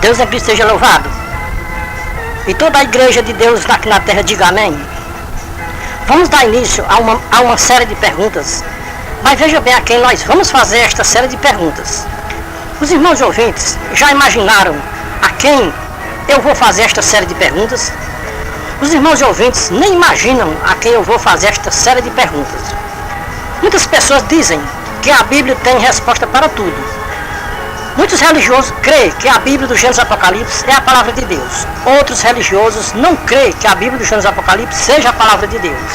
Deus é Cristo seja louvado. E toda a igreja de Deus aqui na terra diga amém. Vamos dar início a uma série de perguntas. Mas veja bem a quem nós vamos fazer esta série de perguntas. Os irmãos ouvintes já imaginaram a quem eu vou fazer esta série de perguntas? Os irmãos ouvintes nem imaginam a quem eu vou fazer esta série de perguntas. Muitas pessoas dizem que a Bíblia tem resposta para tudo. Muitos religiosos creem que a Bíblia do Gênesis Apocalipse é a palavra de Deus. Outros religiosos não creem que a Bíblia do Gênesis Apocalipse seja a palavra de Deus.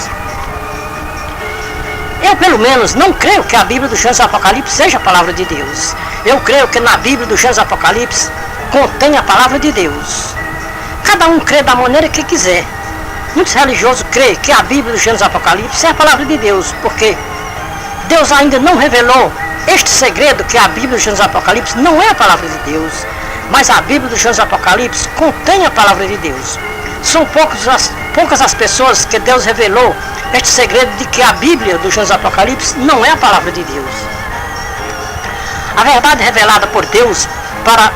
Eu, pelo menos, não creio que a Bíblia do Gênesis Apocalipse seja a palavra de Deus. Eu creio que na Bíblia do Gênesis Apocalipse contém a palavra de Deus. Cada um crê da maneira que quiser. Muitos religiosos creem que a Bíblia do Gênesis Apocalipse é a palavra de Deus, porque Deus ainda não revelou este segredo que a Bíblia do Gênesis Apocalipse não é a palavra de Deus, mas a Bíblia do Gênesis Apocalipse contém a palavra de Deus. São poucas as pessoas que Deus revelou este segredo de que a Bíblia do Gênesis Apocalipse não é a palavra de Deus. A verdade revelada por Deus para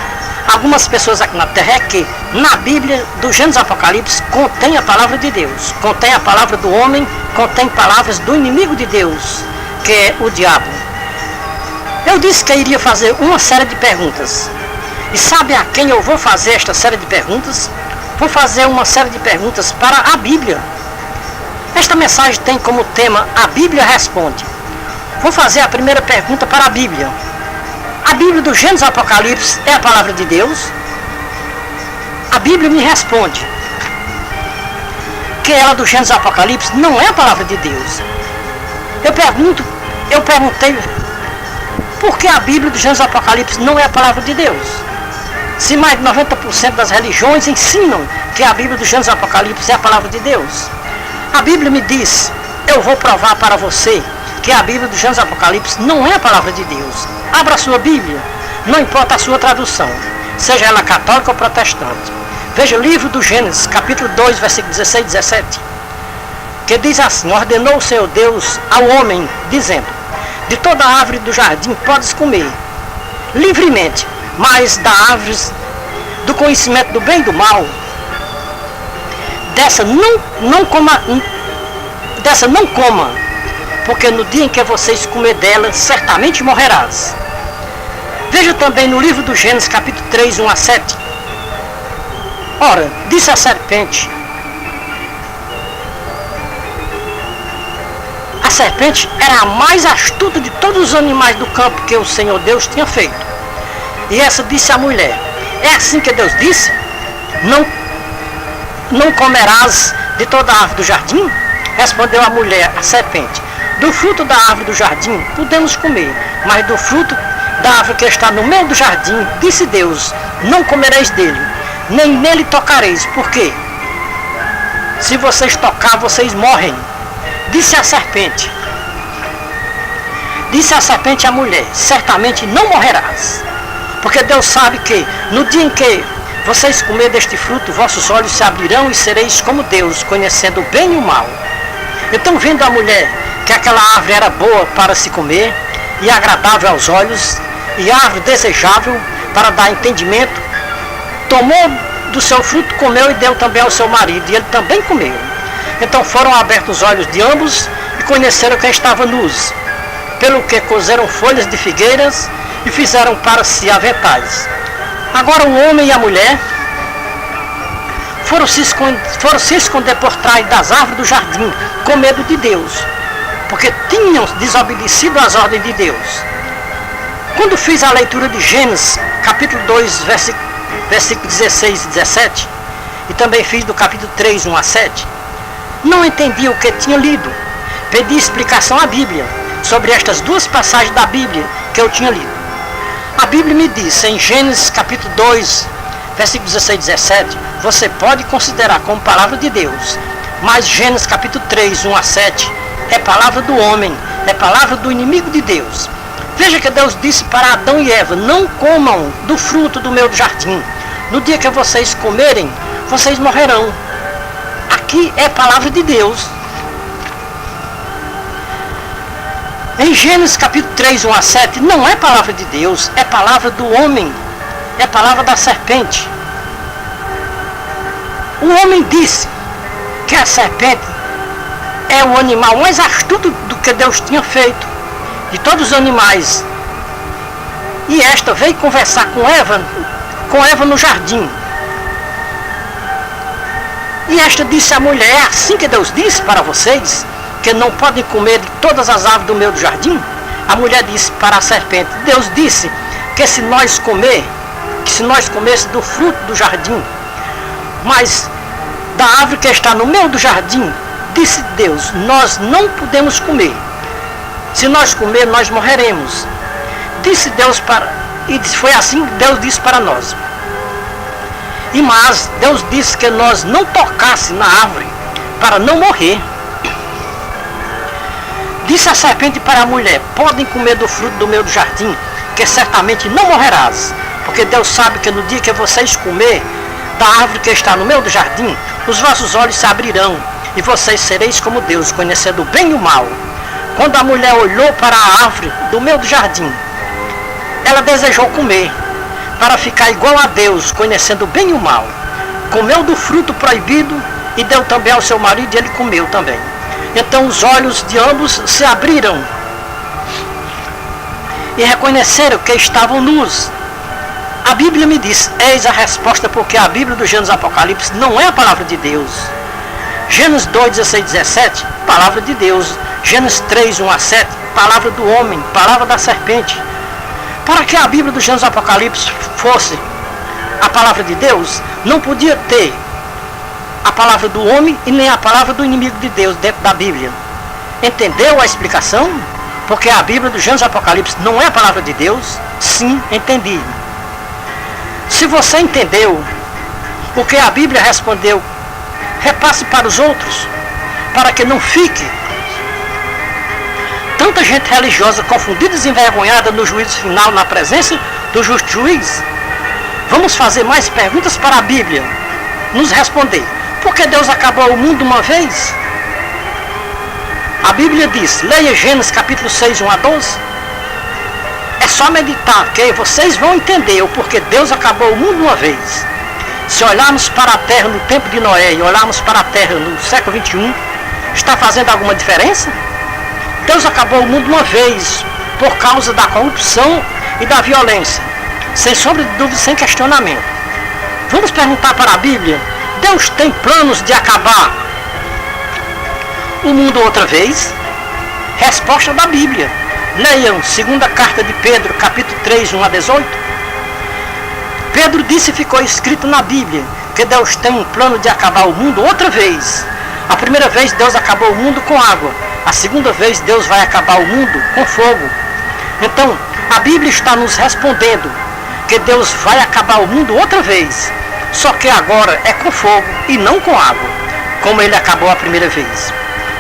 algumas pessoas aqui na terra é que na Bíblia do Gênesis Apocalipse contém a palavra de Deus, contém a palavra do homem, contém palavras do inimigo de Deus, que é o diabo. Eu disse que iria fazer uma série de perguntas. E sabe a quem eu vou fazer esta série de perguntas? Vou fazer uma série de perguntas para a Bíblia. Esta mensagem tem como tema A Bíblia Responde. Vou fazer a primeira pergunta para a Bíblia. A Bíblia do Gênesis Apocalipse é a palavra de Deus? A Bíblia me responde que ela do Gênesis Apocalipse não é a palavra de Deus. Eu perguntei por que a Bíblia do Gênesis Apocalipse não é a palavra de Deus. Se mais de 90% das religiões ensinam que a Bíblia do Gênesis Apocalipse é a palavra de Deus. A Bíblia me diz, eu vou provar para você que a Bíblia do Gênesis Apocalipse não é a palavra de Deus. Abra a sua Bíblia, não importa a sua tradução, seja ela católica ou protestante. Veja o livro do Gênesis, capítulo 2, versículo 16 e 17, que diz assim: ordenou o Senhor Deus ao homem, dizendo, de toda a árvore do jardim podes comer livremente, mas da árvore do conhecimento do bem e do mal, dessa não coma, porque no dia em que vocês comer dela, certamente morrerás. Veja também no livro do Gênesis, capítulo 3, 1 a 7. Ora, disse a serpente, a serpente era a mais astuta de todos os animais do campo que o Senhor Deus tinha feito. E essa disse à mulher, é assim que Deus disse? Não comerás de toda a árvore do jardim? Respondeu a mulher, a serpente, do fruto da árvore do jardim podemos comer, mas do fruto da árvore que está no meio do jardim, disse Deus, não comereis dele, nem nele tocareis, porque se vocês tocar, vocês morrem. Disse a serpente à mulher, certamente não morrerás, porque Deus sabe que no dia em que vocês comerem deste fruto, vossos olhos se abrirão e sereis como Deus, conhecendo o bem e o mal. Então, vendo a mulher que aquela árvore era boa para se comer, e agradável aos olhos, e árvore desejável para dar entendimento, tomou do seu fruto, comeu e deu também ao seu marido, e ele também comeu. Então foram abertos os olhos de ambos e conheceram que estavam nus, pelo que cozeram folhas de figueiras e fizeram para si aventais. Agora o homem e a mulher foram se esconder por trás das árvores do jardim, com medo de Deus, porque tinham desobedecido às ordens de Deus. Quando fiz a leitura de Gênesis, capítulo 2, versículo 16 e 17, e também fiz do capítulo 3, 1 a 7, não entendi o que tinha lido. Pedi explicação à Bíblia sobre estas duas passagens da Bíblia que eu tinha lido. A Bíblia me diz, em Gênesis capítulo 2, versículo 16 e 17, você pode considerar como palavra de Deus, mas Gênesis capítulo 3, 1 a 7, é palavra do homem, é palavra do inimigo de Deus. Veja que Deus disse para Adão e Eva, não comam do fruto do meu jardim. No dia que vocês comerem, vocês morrerão. Aqui é palavra de Deus. Em Gênesis capítulo 3, 1 a 7, não é palavra de Deus, é palavra do homem. é a palavra da serpente. O homem disse que a serpente é o animal mais astuto do que Deus tinha feito, de todos os animais. E esta veio conversar com Eva no jardim. E esta disse à mulher: é assim que Deus disse para vocês, que não podem comer de todas as árvores do meu jardim? A mulher disse para a serpente: Deus disse que se nós comêssemos do fruto do jardim, mas da árvore que está no meio do jardim, disse Deus, nós não podemos comer. Se nós comer, nós morreremos. Disse Deus e foi assim que Deus disse para nós. Mas Deus disse que nós não tocássemos na árvore para não morrer. Disse a serpente para a mulher: podem comer do fruto do meu jardim, que certamente não morrerás. Porque Deus sabe que no dia que vocês comer da árvore que está no meio do jardim, os vossos olhos se abrirão, e vocês sereis como Deus, conhecendo o bem e o mal. Quando a mulher olhou para a árvore do meio do jardim, ela desejou comer, para ficar igual a Deus, conhecendo o bem e o mal. Comeu do fruto proibido e deu também ao seu marido, e ele comeu também. Então os olhos de ambos se abriram e reconheceram que estavam nus. A Bíblia me diz: eis a resposta, porque a Bíblia do Gênesis Apocalipse não é a palavra de Deus. Gênesis 2, 16, 17, palavra de Deus. Gênesis 3, 1 a 7, palavra do homem, palavra da serpente. Para que a Bíblia do Gênesis Apocalipse fosse a palavra de Deus, não podia ter a palavra do homem e nem a palavra do inimigo de Deus dentro da Bíblia. Entendeu a explicação? Porque a Bíblia do Gênesis Apocalipse não é a palavra de Deus? Sim, entendi. Se você entendeu o que a Bíblia respondeu, repasse para os outros, para que não fique tanta gente religiosa confundida e envergonhada no juízo final, na presença do justo juiz. Vamos fazer mais perguntas para a Bíblia nos responder. Por que Deus acabou o mundo uma vez? A Bíblia diz, leia Gênesis capítulo 6, 1 a 12. É só meditar, que vocês vão entender o porquê Deus acabou o mundo uma vez. Se olharmos para a terra no tempo de Noé e olharmos para a terra no século 21, está fazendo alguma diferença? Deus acabou o mundo uma vez por causa da corrupção e da violência, sem sombra de dúvida, sem questionamento. Vamos perguntar para a Bíblia: Deus tem planos de acabar o mundo outra vez? Resposta da Bíblia. Leiam segunda carta de Pedro, capítulo 3, 1 a 18. Pedro disse e ficou escrito na Bíblia que Deus tem um plano de acabar o mundo outra vez. A primeira vez Deus acabou o mundo com água. A segunda vez Deus vai acabar o mundo com fogo. Então, a Bíblia está nos respondendo que Deus vai acabar o mundo outra vez. Só que agora é com fogo e não com água, como ele acabou a primeira vez.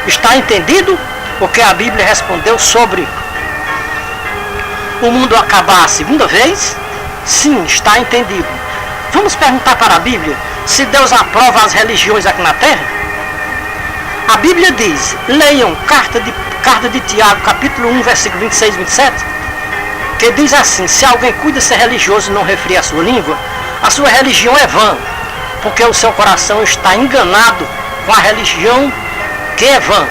Está entendido o que a Bíblia respondeu sobre o mundo acabar a segunda vez? Sim, está entendido. Vamos perguntar para a Bíblia se Deus aprova as religiões aqui na Terra? A Bíblia diz, leiam carta de Tiago, capítulo 1, versículo 26 e 27, que diz assim: se alguém cuida ser religioso e não refria a sua língua, a sua religião é vã, porque o seu coração está enganado com a religião que é vã.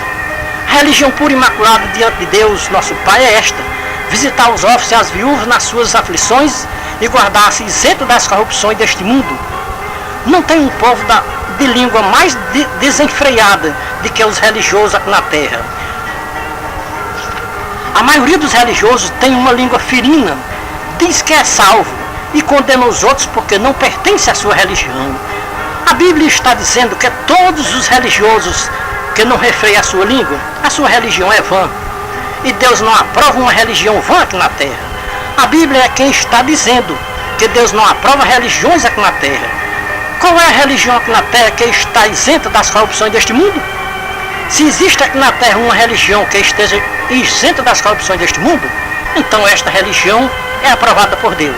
A religião pura e imaculada diante de Deus, nosso Pai, é esta: visitar os órfãos e as viúvas nas suas aflições e guardar-se isento das corrupções deste mundo. Não tem um povo de língua mais desenfreada do que os religiosos aqui na terra. A maioria dos religiosos tem uma língua ferina, diz que é salvo e condena os outros porque não pertence à sua religião. A Bíblia está dizendo que todos os religiosos que não refreiam a sua religião é vã. E Deus não aprova uma religião vã aqui na terra. A Bíblia é quem está dizendo que Deus não aprova religiões aqui na terra. Qual é a religião aqui na terra que está isenta das corrupções deste mundo? Se existe aqui na terra uma religião que esteja isenta das corrupções deste mundo, então esta religião é aprovada por Deus.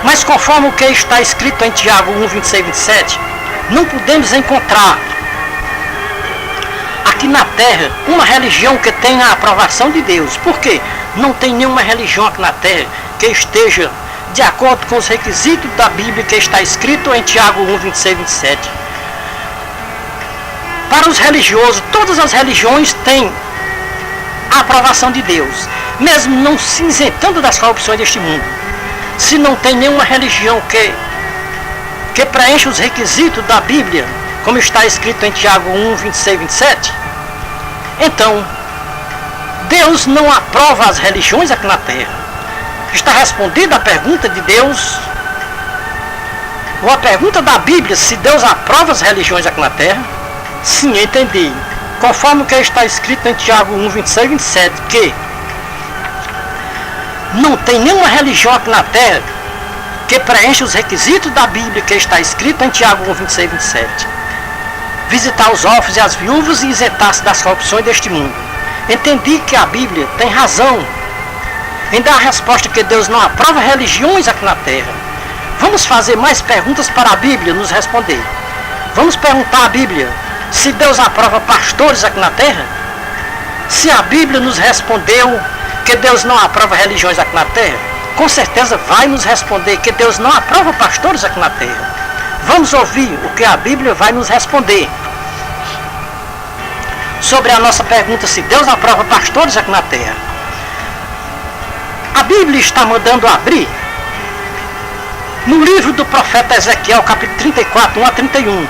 Mas conforme o que está escrito em Tiago 1, 26 e 27, não podemos encontrar aqui na terra uma religião que tenha a aprovação de Deus. Por quê? Não tem nenhuma religião aqui na terra que esteja de acordo com os requisitos da Bíblia que está escrito em Tiago 1, 26 e 27. Para os religiosos, todas as religiões têm a aprovação de Deus, mesmo não se isentando das corrupções deste mundo. Se não tem nenhuma religião que preenche os requisitos da Bíblia, como está escrito em Tiago 1, 26 e 27, então Deus não aprova as religiões aqui na terra. Está respondida a pergunta de Deus, ou a pergunta da Bíblia, se Deus aprova as religiões aqui na terra? Sim, entendi. Conforme o que está escrito em Tiago 1, 26 e 27, que não tem nenhuma religião aqui na terra que preenche os requisitos da Bíblia que está escrito em Tiago 1, 26 e 27. Visitar os órfãos e as viúvas e isentar-se das corrupções deste mundo. Entendi que a Bíblia tem razão em dar a resposta que Deus não aprova religiões aqui na terra. Vamos fazer mais perguntas para a Bíblia nos responder. Vamos perguntar à Bíblia se Deus aprova pastores aqui na terra? Se a Bíblia nos respondeu que Deus não aprova religiões aqui na terra, com certeza vai nos responder que Deus não aprova pastores aqui na terra. Vamos ouvir o que a Bíblia vai nos responder sobre a nossa pergunta se Deus aprova pastores aqui na terra. A Bíblia está mandando abrir no livro do profeta Ezequiel, capítulo 34, 1 a 31.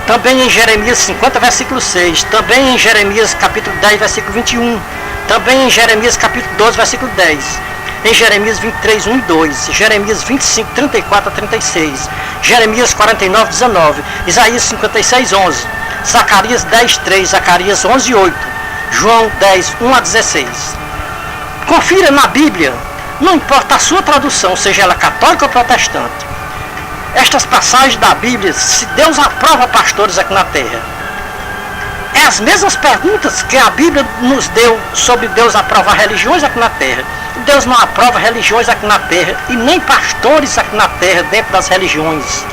Também em Jeremias 50, versículo 6. Também em Jeremias, capítulo 10, versículo 21. Também em Jeremias, capítulo 12, versículo 10. Em Jeremias 23, 1 e 2. Jeremias 25, 34 a 36. Jeremias 49, 19. Isaías 56, 11. Zacarias 10, 3. Zacarias 11, 8. João 10, 1 a 16. Confira na Bíblia, não importa a sua tradução, seja ela católica ou protestante, estas passagens da Bíblia, se Deus aprova pastores aqui na terra. É as mesmas perguntas que a Bíblia nos deu sobre Deus aprovar religiões aqui na terra. Deus não aprova religiões aqui na terra e nem pastores aqui na terra dentro das religiões.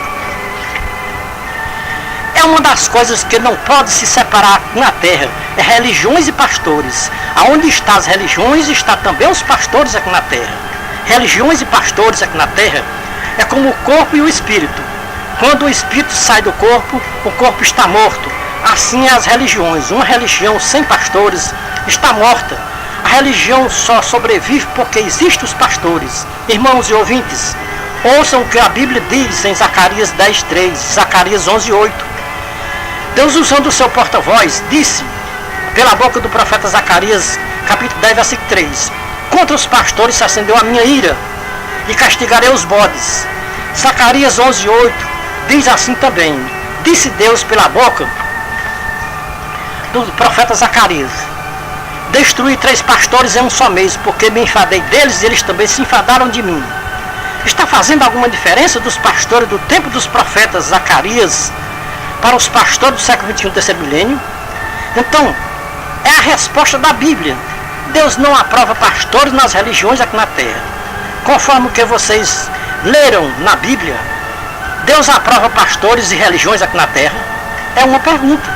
É uma das coisas que não pode se separar na terra, é religiões e pastores. Aonde estão as religiões, está também os pastores aqui na terra. Religiões e pastores aqui na terra é como o corpo e o espírito. Quando o espírito sai do corpo, o corpo está morto. Assim é as religiões. Uma religião sem pastores está morta. A religião só sobrevive porque existem os pastores. Irmãos e ouvintes, ouçam o que a Bíblia diz em Zacarias 10, 3, Zacarias 11, 8. Deus, usando o seu porta-voz, disse pela boca do profeta Zacarias, capítulo 10, versículo 3: contra os pastores se acendeu a minha ira, e castigarei os bodes. Zacarias 11, 8 diz assim também: disse Deus pela boca do profeta Zacarias: destruí 3 pastores em um só mês, porque me enfadei deles e eles também se enfadaram de mim. Está fazendo alguma diferença dos pastores do tempo dos profetas Zacarias para os pastores do século 21, terceiro milênio? Então, é a resposta da Bíblia. Deus não aprova pastores nas religiões aqui na terra. Conforme o que vocês leram na Bíblia, Deus aprova pastores e religiões aqui na terra? É uma pergunta.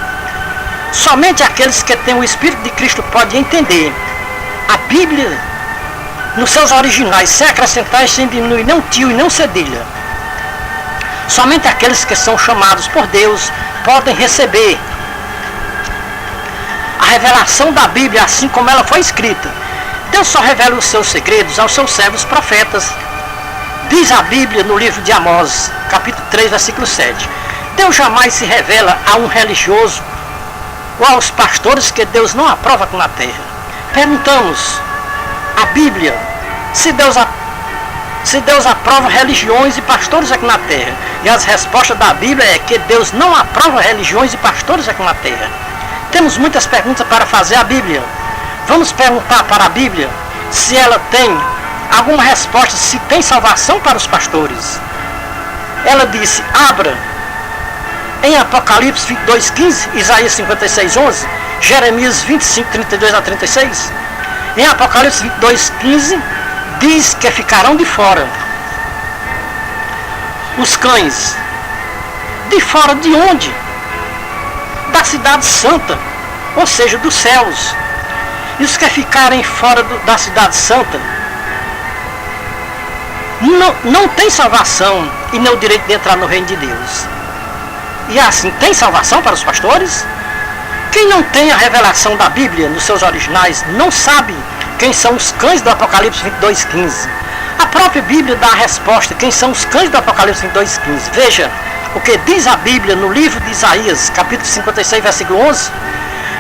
Somente aqueles que têm o Espírito de Cristo podem entender a Bíblia nos seus originais, sem acrescentar, sem diminuir nem um tio e nem um cedilha. Somente aqueles que são chamados por Deus podem receber a revelação da Bíblia assim como ela foi escrita. Deus só revela os seus segredos aos seus servos profetas. Diz a Bíblia no livro de Amós, capítulo 3, versículo 7. Deus jamais se revela a um religioso ou aos pastores que Deus não aprova aqui na terra. Perguntamos à Bíblia se Deus aprova religiões e pastores aqui na terra. E as respostas da Bíblia é que Deus não aprova religiões e pastores aqui na terra. Temos muitas perguntas para fazer à Bíblia. Vamos perguntar para a Bíblia se ela tem alguma resposta, se tem salvação para os pastores. Ela disse: abra em Apocalipse 22, 15, Isaías 56, 11, Jeremias 25, 32 a 36. Em Apocalipse 22, 15, diz que ficarão de fora os cães. De fora de onde? Da cidade santa, ou seja, dos céus. E os que ficarem fora da cidade santa não tem salvação e nem o direito de entrar no reino de Deus. E assim, tem salvação para os pastores? Quem não tem a revelação da Bíblia nos seus originais não sabe quem são os cães do Apocalipse 22:15. A própria Bíblia dá a resposta, quem são os cães do Apocalipse 22:15. Veja o que diz a Bíblia no livro de Isaías, capítulo 56, versículo 11.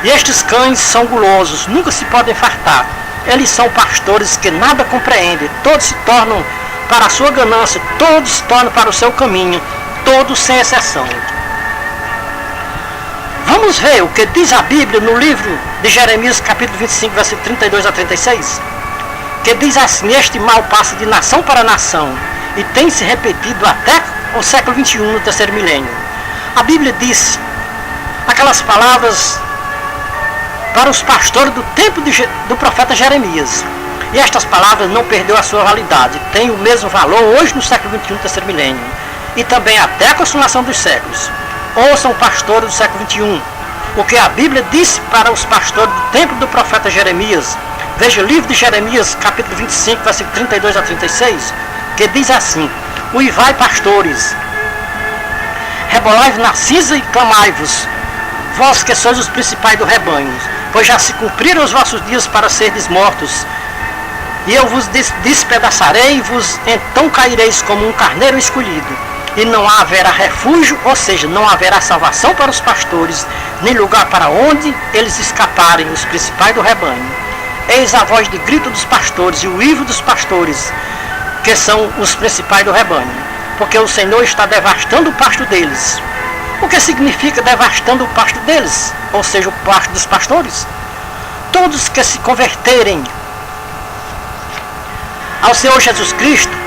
E estes cães são gulosos, nunca se podem fartar. Eles são pastores que nada compreendem, todos se tornam para a sua ganância, todos se tornam para o seu caminho, todos sem exceção. Vamos ver o que diz a Bíblia no livro de Jeremias, capítulo 25, versículo 32 a 36. Que diz assim: este mal passa de nação para nação e tem se repetido até o século 21, no terceiro milênio. A Bíblia diz aquelas palavras para os pastores do tempo do profeta Jeremias. E estas palavras não perdeu a sua validade, tem o mesmo valor hoje no século 21, terceiro milênio, e também até a consumação dos séculos. Ouçam, pastores do século 21, o que a Bíblia disse para os pastores do tempo do profeta Jeremias. Veja o livro de Jeremias, capítulo 25, versículo 32 a 36, que diz assim: uivai, pastores, rebolai na cinza e clamai-vos, vós que sois os principais do rebanho, pois já se cumpriram os vossos dias para serdes mortos, e eu vos despedaçarei, e vos então caireis como um carneiro escolhido. E não haverá refúgio, ou seja, não haverá salvação para os pastores, nem lugar para onde eles escaparem, os principais do rebanho. Eis a voz de grito dos pastores e o uivo dos pastores, que são os principais do rebanho, porque o Senhor está devastando o pasto deles. O que significa devastando o pasto deles? Ou seja, o pasto dos pastores? Todos que se converterem ao Senhor Jesus Cristo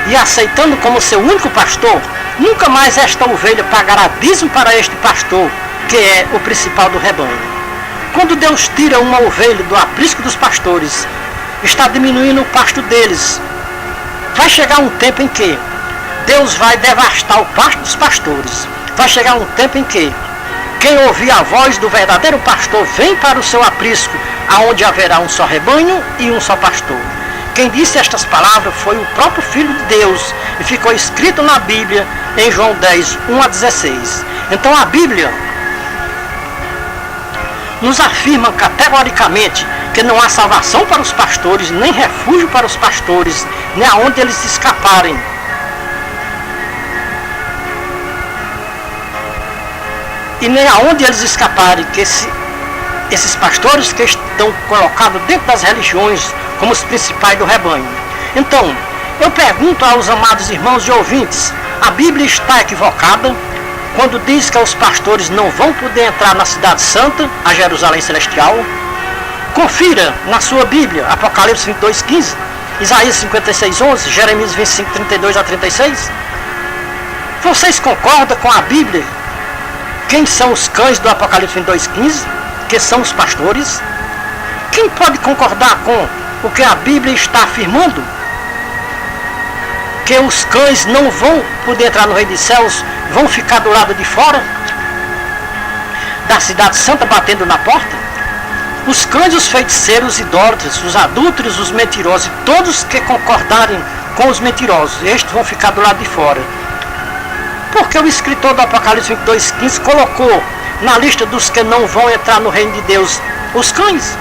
e aceitando como seu único pastor, nunca mais esta ovelha pagará dízimo para este pastor, que é o principal do rebanho. Quando Deus tira uma ovelha do aprisco dos pastores, está diminuindo o pasto deles. Vai chegar um tempo em que Deus vai devastar o pasto dos pastores. Vai chegar um tempo em que quem ouvir a voz do verdadeiro pastor vem para o seu aprisco, aonde haverá um só rebanho e um só pastor. Quem disse estas palavras foi o próprio Filho de Deus, e ficou escrito na Bíblia em João 10, 1 a 16. Então a Bíblia nos afirma categoricamente que não há salvação para os pastores, nem refúgio para os pastores, nem aonde eles escaparem. E nem aonde eles escaparem, que esses pastores que estão colocados dentro das religiões como os principais do rebanho. Então, eu pergunto aos amados irmãos e ouvintes, a Bíblia está equivocada quando diz que os pastores não vão poder entrar na cidade santa, a Jerusalém celestial? Confira na sua Bíblia, Apocalipse 22:15, Isaías 56:11, Jeremias 25, 32 a 36. Vocês concordam com a Bíblia? Quem são os cães do Apocalipse 22:15? Que são os pastores? Quem pode concordar com o que a Bíblia está afirmando? Que os cães não vão poder entrar no reino dos céus, vão ficar do lado de fora da cidade santa, batendo na porta? Os cães, os feiticeiros, os idólatras, os adúlteros, os mentirosos, e todos que concordarem com os mentirosos, estes vão ficar do lado de fora. Porque o escritor do Apocalipse 22:15 colocou na lista dos que não vão entrar no reino de Deus os cães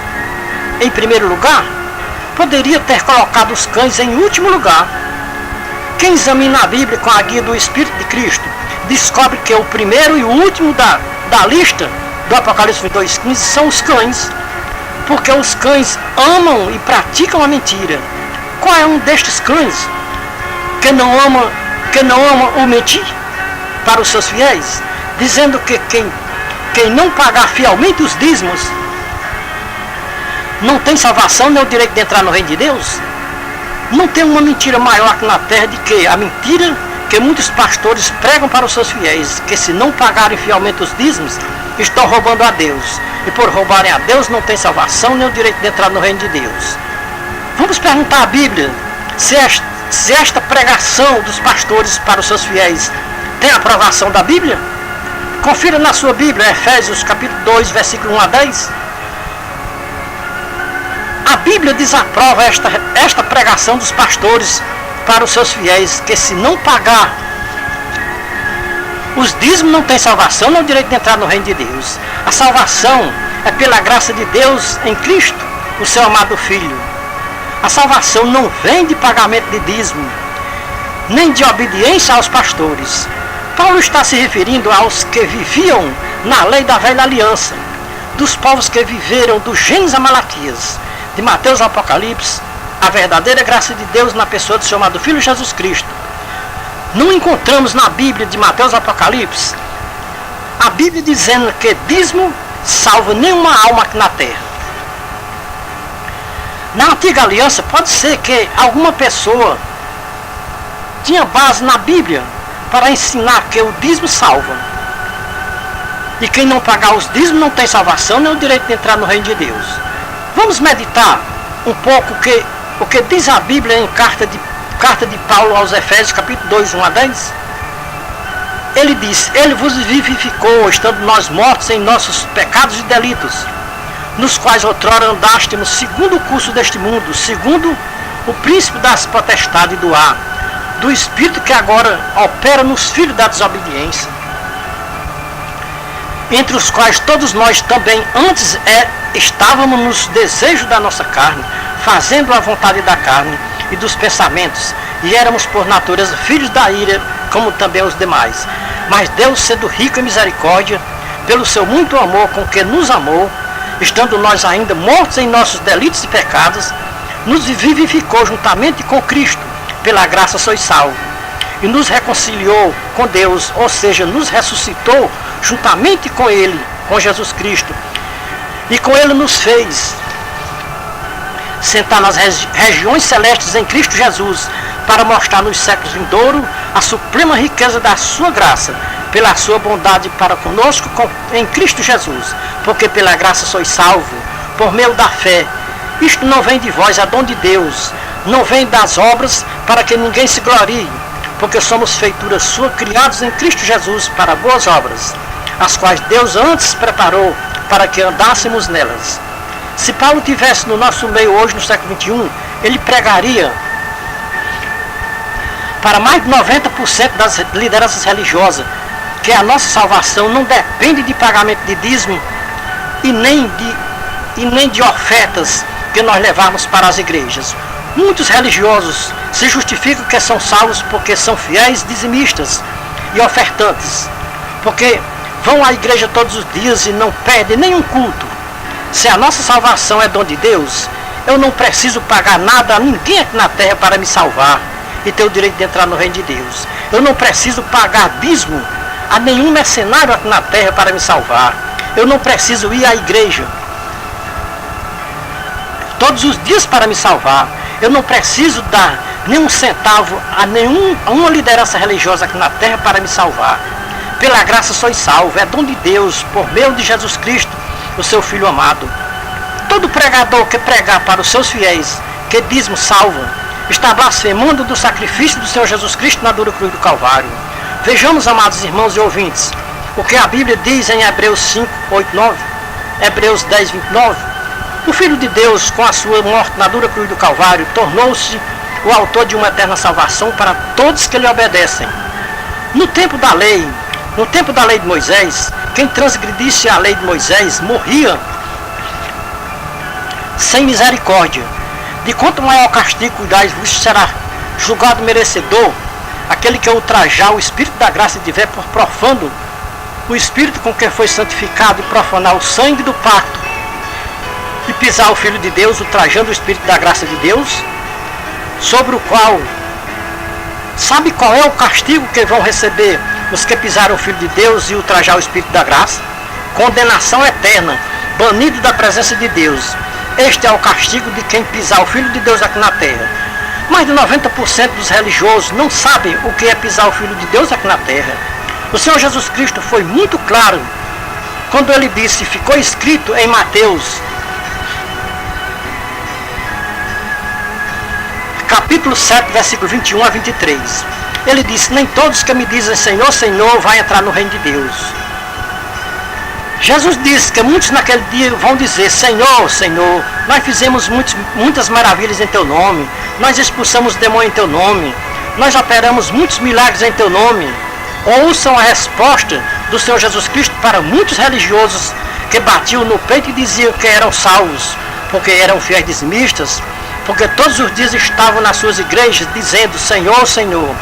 em primeiro lugar? Poderia ter colocado os cães em último lugar. Quem examina a Bíblia com a guia do Espírito de Cristo descobre que o primeiro e o último da lista do Apocalipse 22:15 são os cães, porque os cães amam e praticam a mentira. Qual é um destes cães que não ama o mentir para os seus fiéis, dizendo que quem não pagar fielmente os dízimos não tem salvação nem o direito de entrar no reino de Deus? Não tem uma mentira maior aqui na terra do que a mentira que muitos pastores pregam para os seus fiéis, que se não pagarem fielmente os dízimos, estão roubando a Deus. E por roubarem a Deus não tem salvação nem o direito de entrar no reino de Deus. Vamos perguntar à Bíblia se esta pregação dos pastores para os seus fiéis tem aprovação da Bíblia? Confira na sua Bíblia, Efésios capítulo 2, versículo 1 a 10. A Bíblia desaprova esta pregação dos pastores para os seus fiéis que se não pagar os dízimos não tem salvação, não é o direito de entrar no reino de Deus. A salvação é pela graça de Deus em Cristo, o seu amado Filho. A salvação não vem de pagamento de dízimo, nem de obediência aos pastores. Paulo está se referindo aos que viviam na lei da velha aliança, dos povos que viveram do Gênesis a Malaquias, de Mateus ao Apocalipse, a verdadeira graça de Deus na pessoa do seu amado Filho Jesus Cristo. Não encontramos na Bíblia de Mateus ao Apocalipse a Bíblia dizendo que dízimo salva nenhuma alma aqui na terra. Na antiga aliança pode ser que alguma pessoa tinha base na Bíblia para ensinar que o dízimo salva. E quem não pagar os dízimos não tem salvação, nem o direito de entrar no reino de Deus. Vamos meditar um pouco o que diz a Bíblia em carta de Paulo aos Efésios, capítulo 2, 1 a 10. Ele diz: Ele vos vivificou, estando nós mortos em nossos pecados e delitos, nos quais outrora andástemos segundo o curso deste mundo, segundo o príncipe das potestades do ar, do espírito que agora opera nos filhos da desobediência, entre os quais todos nós também antes estávamos nos desejos da nossa carne, fazendo a vontade da carne e dos pensamentos, e éramos por natureza filhos da ira, como também os demais. Mas Deus, sendo rico em misericórdia, pelo seu muito amor com que nos amou, estando nós ainda mortos em nossos delitos e pecados, nos vivificou juntamente com Cristo, pela graça sois salvos, e nos reconciliou com Deus, ou seja, nos ressuscitou juntamente com Ele, com Jesus Cristo, e com Ele nos fez sentar nas regiões celestes em Cristo Jesus, para mostrar nos séculos vindouros a suprema riqueza da sua graça, pela sua bondade para conosco em Cristo Jesus, porque pela graça sois salvos, por meio da fé. Isto não vem de vós, é dom de Deus, não vem das obras, para que ninguém se glorie, porque somos feituras sua, criados em Cristo Jesus para boas obras, as quais Deus antes preparou para que andássemos nelas. Se Paulo estivesse no nosso meio hoje, no século XXI, ele pregaria para mais de 90% das lideranças religiosas que a nossa salvação não depende de pagamento de dízimo e nem de ofertas que nós levamos para as igrejas. Muitos religiosos se justificam que são salvos porque são fiéis dizimistas e ofertantes, porque vão à igreja todos os dias e não perdem nenhum culto. Se a nossa salvação é dom de Deus, eu não preciso pagar nada a ninguém aqui na terra para me salvar e ter o direito de entrar no reino de Deus. Eu não preciso pagar dízimo a nenhum mercenário aqui na terra para me salvar. Eu não preciso ir à igreja todos os dias para me salvar. Eu não preciso dar nenhum centavo a uma liderança religiosa aqui na terra para me salvar. Pela graça sois salvos, é dom de Deus, por meio de Jesus Cristo, o seu Filho amado. Todo pregador que pregar para os seus fiéis que dízimo salva, está blasfemando do sacrifício do Senhor Jesus Cristo na dura cruz do Calvário. Vejamos, amados irmãos e ouvintes, o que a Bíblia diz em Hebreus 5, 8, 9, Hebreus 10, 29. O Filho de Deus, com a sua morte na dura cruz do Calvário, tornou-se o autor de uma eterna salvação para todos que lhe obedecem. No tempo da lei de Moisés, quem transgredisse a lei de Moisés morria sem misericórdia. De quanto maior castigo cuidais-vos, será julgado merecedor aquele que ultrajar o Espírito da graça e tiver por profano o Espírito com que foi santificado e profanar o sangue do pacto e pisar o Filho de Deus, ultrajando o Espírito da graça de Deus, sobre o qual, sabe qual é o castigo que vão receber os que pisaram o Filho de Deus e ultrajar o Espírito da graça? Condenação eterna, banido da presença de Deus. Este é o castigo de quem pisar o Filho de Deus aqui na terra. Mais de 90% dos religiosos não sabem o que é pisar o Filho de Deus aqui na terra. O Senhor Jesus Cristo foi muito claro quando ele disse, ficou escrito em Mateus, capítulo 7, versículo 21 a 23. Ele disse, nem todos que me dizem Senhor, Senhor, vai entrar no reino de Deus. Jesus disse que muitos naquele dia vão dizer, Senhor, Senhor, nós fizemos muitas maravilhas em teu nome, nós expulsamos demônio em teu nome, nós operamos muitos milagres em teu nome. Ouçam a resposta do Senhor Jesus Cristo para muitos religiosos que batiam no peito e diziam que eram salvos, porque eram fiéis dizimistas, porque todos os dias estavam nas suas igrejas dizendo Senhor, Senhor.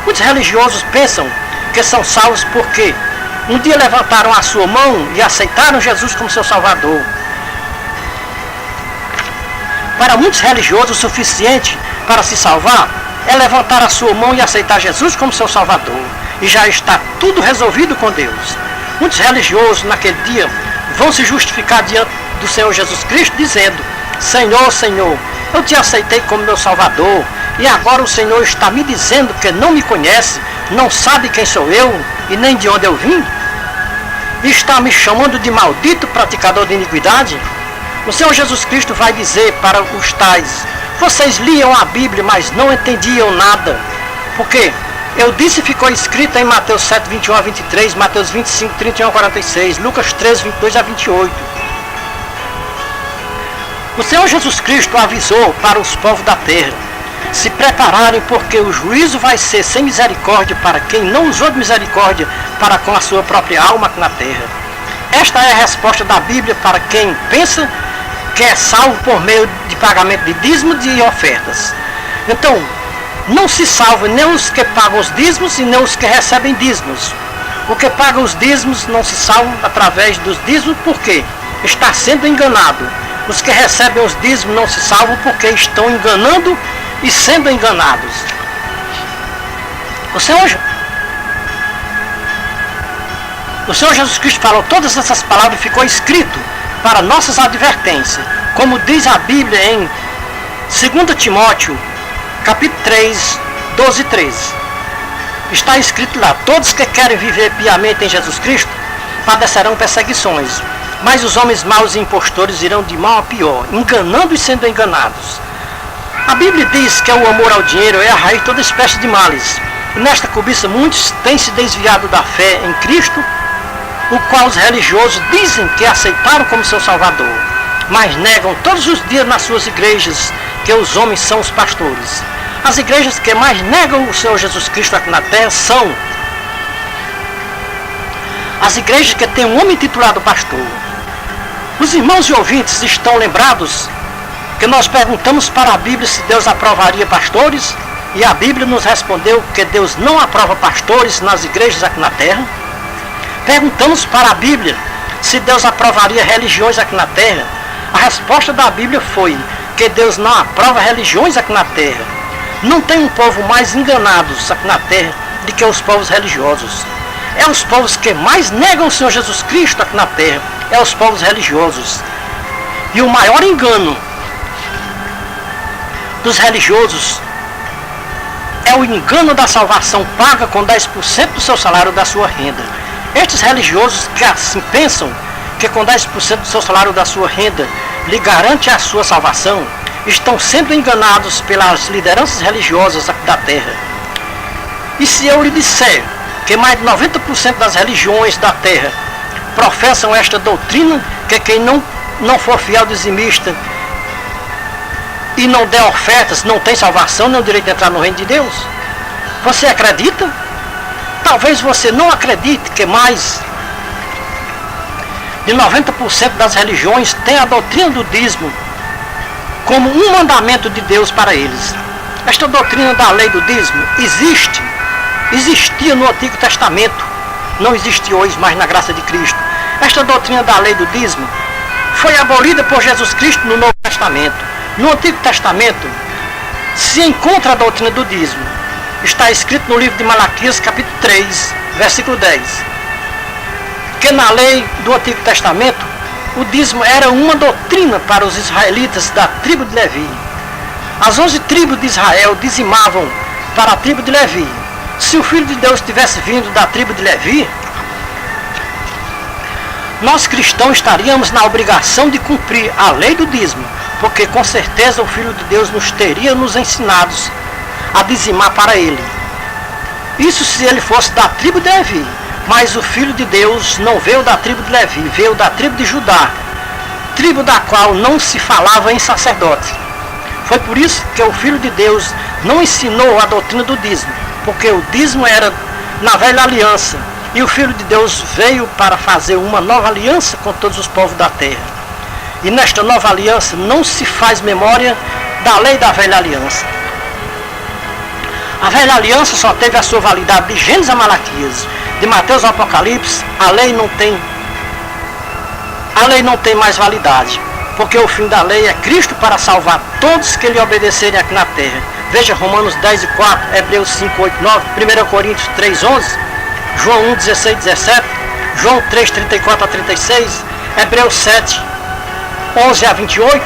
Muitos religiosos pensam que são salvos porque um dia levantaram a sua mão e aceitaram Jesus como seu Salvador. Para muitos religiosos, o suficiente para se salvar é levantar a sua mão e aceitar Jesus como seu Salvador. E já está tudo resolvido com Deus. Muitos religiosos naquele dia vão se justificar diante do Senhor Jesus Cristo dizendo Senhor, Senhor, eu te aceitei como meu Salvador e agora o Senhor está me dizendo que não me conhece, não sabe quem sou eu e nem de onde eu vim? E está me chamando de maldito praticador de iniquidade? O Senhor Jesus Cristo vai dizer para os tais, vocês liam a Bíblia, mas não entendiam nada. Por quê? Eu disse ficou escrito em Mateus 7, 21 a 23, Mateus 25, 31 a 46, Lucas 13, 22 a 28. O Senhor Jesus Cristo avisou para os povos da terra se prepararem, porque o juízo vai ser sem misericórdia para quem não usou de misericórdia para com a sua própria alma aqui na terra. Esta é a resposta da Bíblia para quem pensa que é salvo por meio de pagamento de dízimos e ofertas. Então, não se salva nem os que pagam os dízimos e nem os que recebem dízimos. O que paga os dízimos não se salva através dos dízimos porque está sendo enganado. Os que recebem os dízimos não se salvam porque estão enganando e sendo enganados. O Senhor Jesus Cristo falou todas essas palavras e ficou escrito para nossas advertências. Como diz a Bíblia em 2 Timóteo, capítulo 3, 12 e 13. Está escrito lá, todos que querem viver piamente em Jesus Cristo padecerão perseguições, mas os homens maus e impostores irão de mal a pior, enganando e sendo enganados. A Bíblia diz que o amor ao dinheiro é a raiz de toda espécie de males. E nesta cobiça muitos têm se desviado da fé em Cristo, o qual os religiosos dizem que aceitaram como seu Salvador, mas negam todos os dias nas suas igrejas que os homens são os pastores. As igrejas que mais negam o Senhor Jesus Cristo aqui na terra são as igrejas que têm um homem titulado pastor. Os irmãos e ouvintes estão lembrados que nós perguntamos para a Bíblia se Deus aprovaria pastores, e a Bíblia nos respondeu que Deus não aprova pastores nas igrejas aqui na terra. Perguntamos para a Bíblia se Deus aprovaria religiões aqui na terra. A resposta da Bíblia foi que Deus não aprova religiões aqui na terra. Não tem um povo mais enganado aqui na terra do que os povos religiosos. É os povos que mais negam o Senhor Jesus Cristo aqui na terra. É os povos religiosos. E o maior engano dos religiosos é o engano da salvação paga com 10% do seu salário da sua renda. Estes religiosos que assim pensam que com 10% do seu salário da sua renda lhe garante a sua salvação, estão sendo enganados pelas lideranças religiosas da terra. E se eu lhe disser que mais de 90% das religiões da terra professam esta doutrina, que quem não for fiel dizimista e não der ofertas, não tem salvação, nem o direito de entrar no reino de Deus? Você acredita? Talvez você não acredite que mais de 90% das religiões têm a doutrina do dízimo como um mandamento de Deus para eles. Esta doutrina da lei do dízimo existia no Antigo Testamento, não existe hoje mais na graça de Cristo. Esta doutrina da lei do dízimo foi abolida por Jesus Cristo no Novo Testamento. No Antigo Testamento se encontra a doutrina do dízimo. Está escrito no livro de Malaquias, capítulo 3, versículo 10. Que na lei do Antigo Testamento, o dízimo era uma doutrina para os israelitas da tribo de Levi. As 11 tribos de Israel dizimavam para a tribo de Levi. Se o Filho de Deus tivesse vindo da tribo de Levi, nós cristãos estaríamos na obrigação de cumprir a lei do dízimo, porque com certeza o Filho de Deus teria nos ensinados a dizimar para ele. Isso se ele fosse da tribo de Levi, mas o Filho de Deus não veio da tribo de Levi, veio da tribo de Judá, tribo da qual não se falava em sacerdote. Foi por isso que o Filho de Deus não ensinou a doutrina do dízimo, porque o dízimo era na velha aliança, e o Filho de Deus veio para fazer uma nova aliança com todos os povos da terra. E nesta nova aliança não se faz memória da lei da velha aliança. A velha aliança só teve a sua validade de Gênesis a Malaquias, de Mateus ao Apocalipse. A lei não tem mais validade, porque o fim da lei é Cristo para salvar todos que lhe obedecerem aqui na terra. Veja Romanos 10:4, Hebreus 5:8-9, 1 Coríntios 3:11, João 1:16-17, João 3:34-36, Hebreus 7:11-28.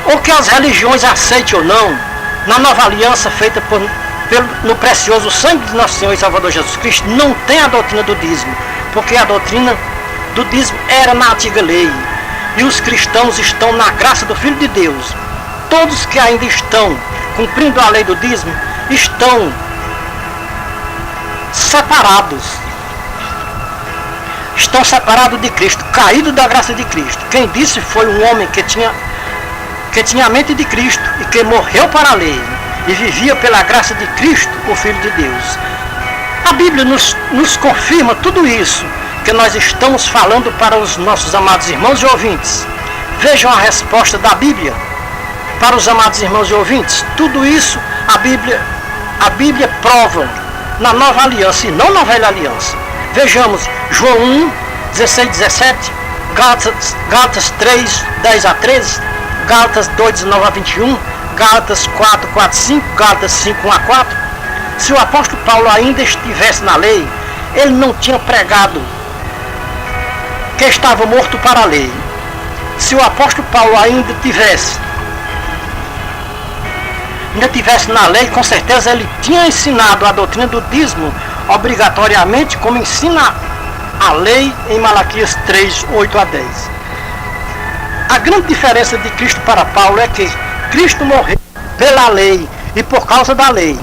Ou que as religiões aceitem ou não, na nova aliança feita no precioso sangue de nosso Senhor e Salvador Jesus Cristo, não tem a doutrina do dízimo, porque a doutrina do dízimo era na antiga lei, e os cristãos estão na graça do Filho de Deus. Todos que ainda estão cumprindo a lei do dízimo estão separados. Estão separados de Cristo, caídos da graça de Cristo. Quem disse foi um homem que tinha a mente de Cristo e que morreu para a lei e vivia pela graça de Cristo, o Filho de Deus. A Bíblia nos confirma tudo isso que nós estamos falando para os nossos amados irmãos e ouvintes. Vejam a resposta da Bíblia para os amados irmãos e ouvintes. Tudo isso a Bíblia prova na nova aliança e não na velha aliança. Vejamos João 1:16-17, Gálatas 3:10-13, Gálatas 2:19-21, Gálatas 4:4-5, Gálatas 5:1-4. Se o apóstolo Paulo ainda estivesse na lei, ele não tinha pregado que estava morto para a lei. Se o apóstolo Paulo ainda tivesse na lei, com certeza ele tinha ensinado a doutrina do dízimo obrigatoriamente, como ensina a lei em Malaquias 3:8-10. A grande diferença de Cristo para Paulo é que Cristo morreu pela lei e por causa da lei.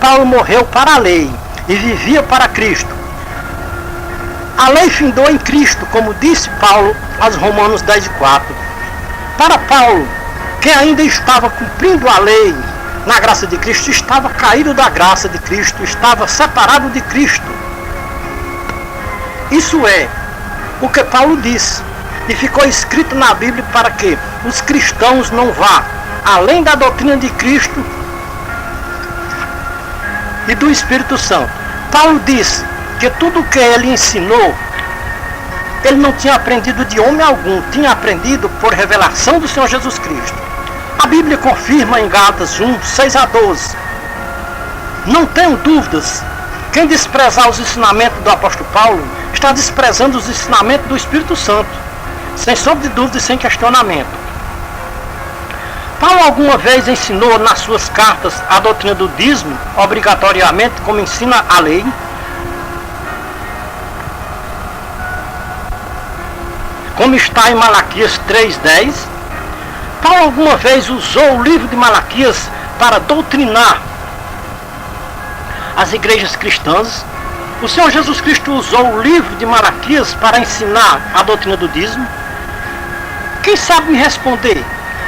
Paulo morreu para a lei e vivia para Cristo. A lei findou em Cristo, como disse Paulo aos Romanos 10:4. Para Paulo, quem ainda estava cumprindo a lei na graça de Cristo, estava caído da graça de Cristo, estava separado de Cristo. Isso é o que Paulo disse. E ficou escrito na Bíblia para que os cristãos não vá além da doutrina de Cristo e do Espírito Santo. Paulo disse que tudo o que ele ensinou, ele não tinha aprendido de homem algum, tinha aprendido por revelação do Senhor Jesus Cristo. A Bíblia confirma em Gálatas 1:6-12. Não tenho dúvidas, quem desprezar os ensinamentos do apóstolo Paulo está desprezando os ensinamentos do Espírito Santo, sem sombra de dúvida e sem questionamento. Paulo alguma vez ensinou nas suas cartas a doutrina do dízimo obrigatoriamente, como ensina a lei? Como está em Malaquias 3:10? Paulo alguma vez usou o livro de Malaquias para doutrinar as igrejas cristãs? O Senhor Jesus Cristo usou o livro de Malaquias para ensinar a doutrina do dízimo? Quem sabe me responder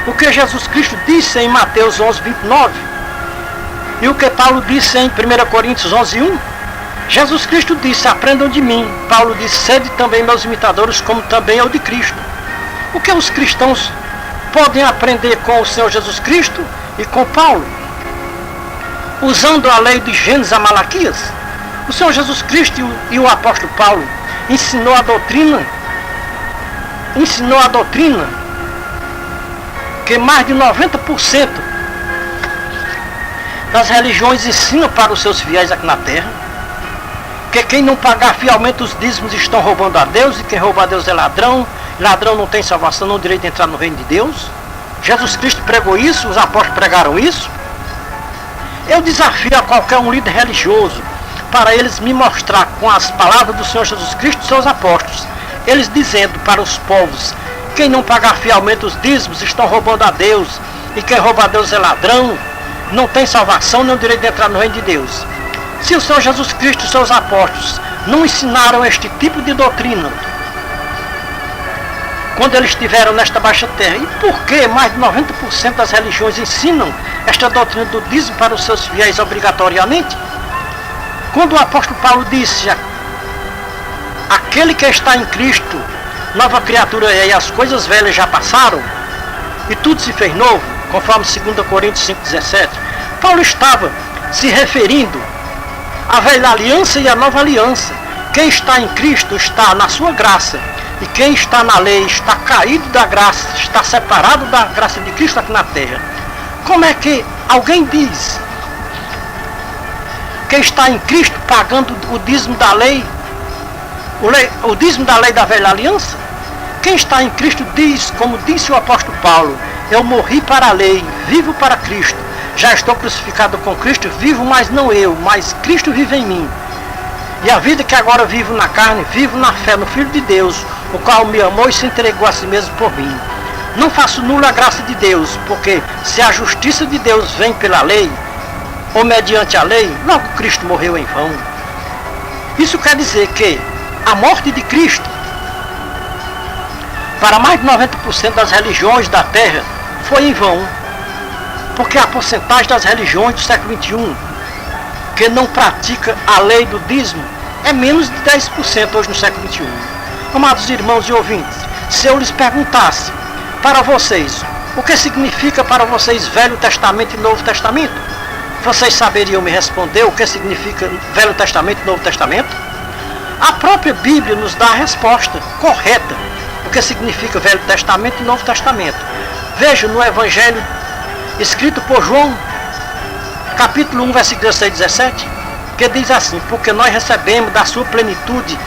o que Jesus Cristo disse em Mateus 11:29 e o que Paulo disse em 1 Coríntios 11:1? Jesus Cristo disse: aprendam de mim. Paulo disse: sede também meus imitadores, como também eu de Cristo. O que os cristãos podem aprender com o Senhor Jesus Cristo e com Paulo? Usando a lei de Gênesis a Malaquias, o Senhor Jesus Cristo e o apóstolo Paulo ensinou a doutrina que mais de 90% das religiões ensinam para os seus fiéis aqui na terra, que quem não pagar fielmente os dízimos estão roubando a Deus, e quem rouba a Deus é ladrão, ladrão não tem salvação, não direito de entrar no reino de Deus. Jesus Cristo pregou isso, os apóstolos pregaram isso. Eu desafio a qualquer um líder religioso para eles me mostrar com as palavras do Senhor Jesus Cristo e seus apóstolos, eles dizendo para os povos: quem não pagar fielmente os dízimos estão roubando a Deus, e quem rouba a Deus é ladrão, não tem salvação, nem o direito de entrar no reino de Deus. Se o Senhor Jesus Cristo e seus apóstolos não ensinaram este tipo de doutrina, quando eles estiveram nesta baixa terra. E por que mais de 90% das religiões ensinam esta doutrina do dízimo para os seus fiéis obrigatoriamente? Quando o apóstolo Paulo disse: aquele que está em Cristo, nova criatura é, e as coisas velhas já passaram, e tudo se fez novo, conforme 2 Coríntios 5,17, Paulo estava se referindo à velha aliança e à nova aliança. Quem está em Cristo está na sua graça, e quem está na lei está caído da graça, está separado da graça de Cristo aqui na terra. Como é que alguém diz que está em Cristo pagando o dízimo da lei, o dízimo da lei da velha aliança? Quem está em Cristo diz, como disse o apóstolo Paulo: eu morri para a lei, vivo para Cristo. Já estou crucificado com Cristo, vivo, mas não eu, mas Cristo vive em mim. E a vida que agora vivo na carne, vivo na fé no Filho de Deus, o qual me amou e se entregou a si mesmo por mim. Não faço nula a graça de Deus, porque se a justiça de Deus vem pela lei, ou mediante a lei, logo Cristo morreu em vão. Isso quer dizer que a morte de Cristo, para mais de 90% das religiões da terra, foi em vão. Porque a porcentagem das religiões do século XXI que não pratica a lei do dízimo é menos de 10% hoje no século XXI. Amados irmãos e ouvintes, se eu lhes perguntasse para vocês o que significa para vocês Velho Testamento e Novo Testamento, vocês saberiam me responder o que significa Velho Testamento e Novo Testamento? A própria Bíblia nos dá a resposta correta o que significa Velho Testamento e Novo Testamento. Veja no Evangelho escrito por João, capítulo 1, versículo 16 e 17, que diz assim: porque nós recebemos da sua plenitude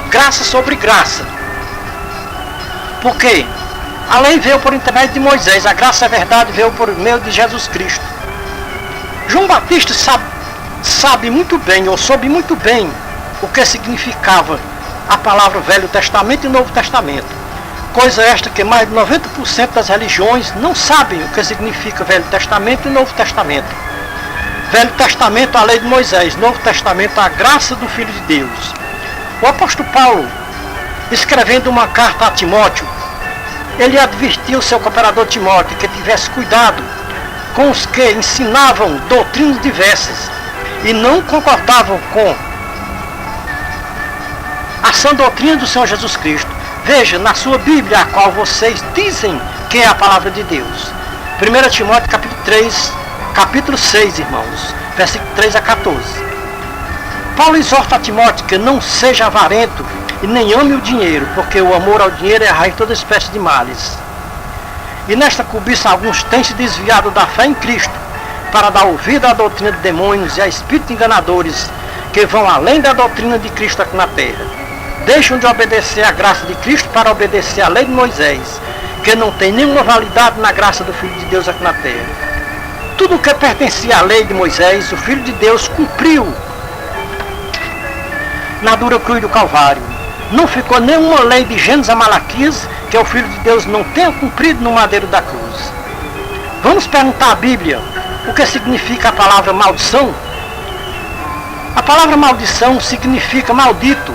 graça sobre graça. Porque a lei veio por intermédio de Moisés, a graça e a verdade veio por meio de Jesus Cristo. João Batista sabe muito bem, ou soube muito bem, o que significava a palavra Velho Testamento e Novo Testamento. Coisa esta que mais de 90% das religiões não sabem o que significa Velho Testamento e Novo Testamento. Velho Testamento, a lei de Moisés; Novo Testamento, a graça do Filho de Deus. O apóstolo Paulo, escrevendo uma carta a Timóteo, ele advertiu o seu cooperador Timóteo que tivesse cuidado com os que ensinavam doutrinas diversas e não concordavam com a sã doutrina do Senhor Jesus Cristo. Veja na sua Bíblia, a qual vocês dizem que é a palavra de Deus. 1 Timóteo capítulo 6, irmãos, versículo 3 a 14. Paulo exorta a Timóteo que não seja avarento e nem ame o dinheiro, porque o amor ao dinheiro é a raiz de toda espécie de males. E nesta cobiça alguns têm se desviado da fé em Cristo, para dar ouvido à doutrina de demônios e a espíritos enganadores, que vão além da doutrina de Cristo aqui na terra. Deixam de obedecer à graça de Cristo para obedecer à lei de Moisés, que não tem nenhuma validade na graça do Filho de Deus aqui na terra. Tudo o que pertencia à lei de Moisés, o Filho de Deus cumpriu na dura cruz do Calvário. Não ficou nenhuma lei de Gênesis a Malaquias que o Filho de Deus não tenha cumprido no madeiro da cruz. Vamos perguntar à Bíblia o que significa a palavra maldição? A palavra maldição significa maldito.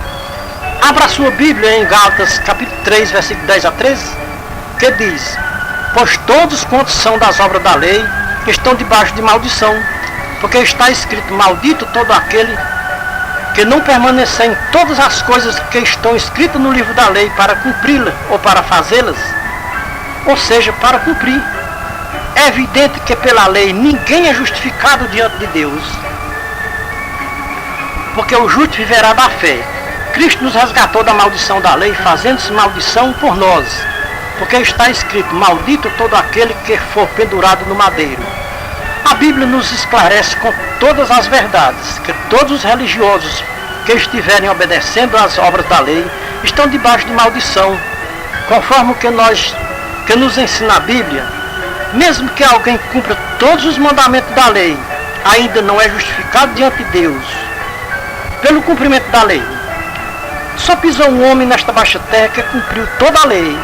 Abra a sua Bíblia em Gálatas capítulo 3, versículo 10 a 13, que diz: pois todos quantos são das obras da lei estão debaixo de maldição, porque está escrito: maldito todo aquele que não permanecer em todas as coisas que estão escritas no livro da lei para cumpri-la ou para fazê-las, ou seja, para cumprir. É evidente que pela lei ninguém é justificado diante de Deus, porque o justo viverá da fé. Cristo nos resgatou da maldição da lei, fazendo-se maldição por nós, porque está escrito: maldito todo aquele que for pendurado no madeiro. A Bíblia nos esclarece com todas as verdades que todos os religiosos que estiverem obedecendo às obras da lei estão debaixo de maldição, conforme o que nos ensina a Bíblia. Mesmo que alguém cumpra todos os mandamentos da lei, ainda não é justificado diante de Deus pelo cumprimento da lei. Só pisou um homem nesta baixa terra que cumpriu toda a lei.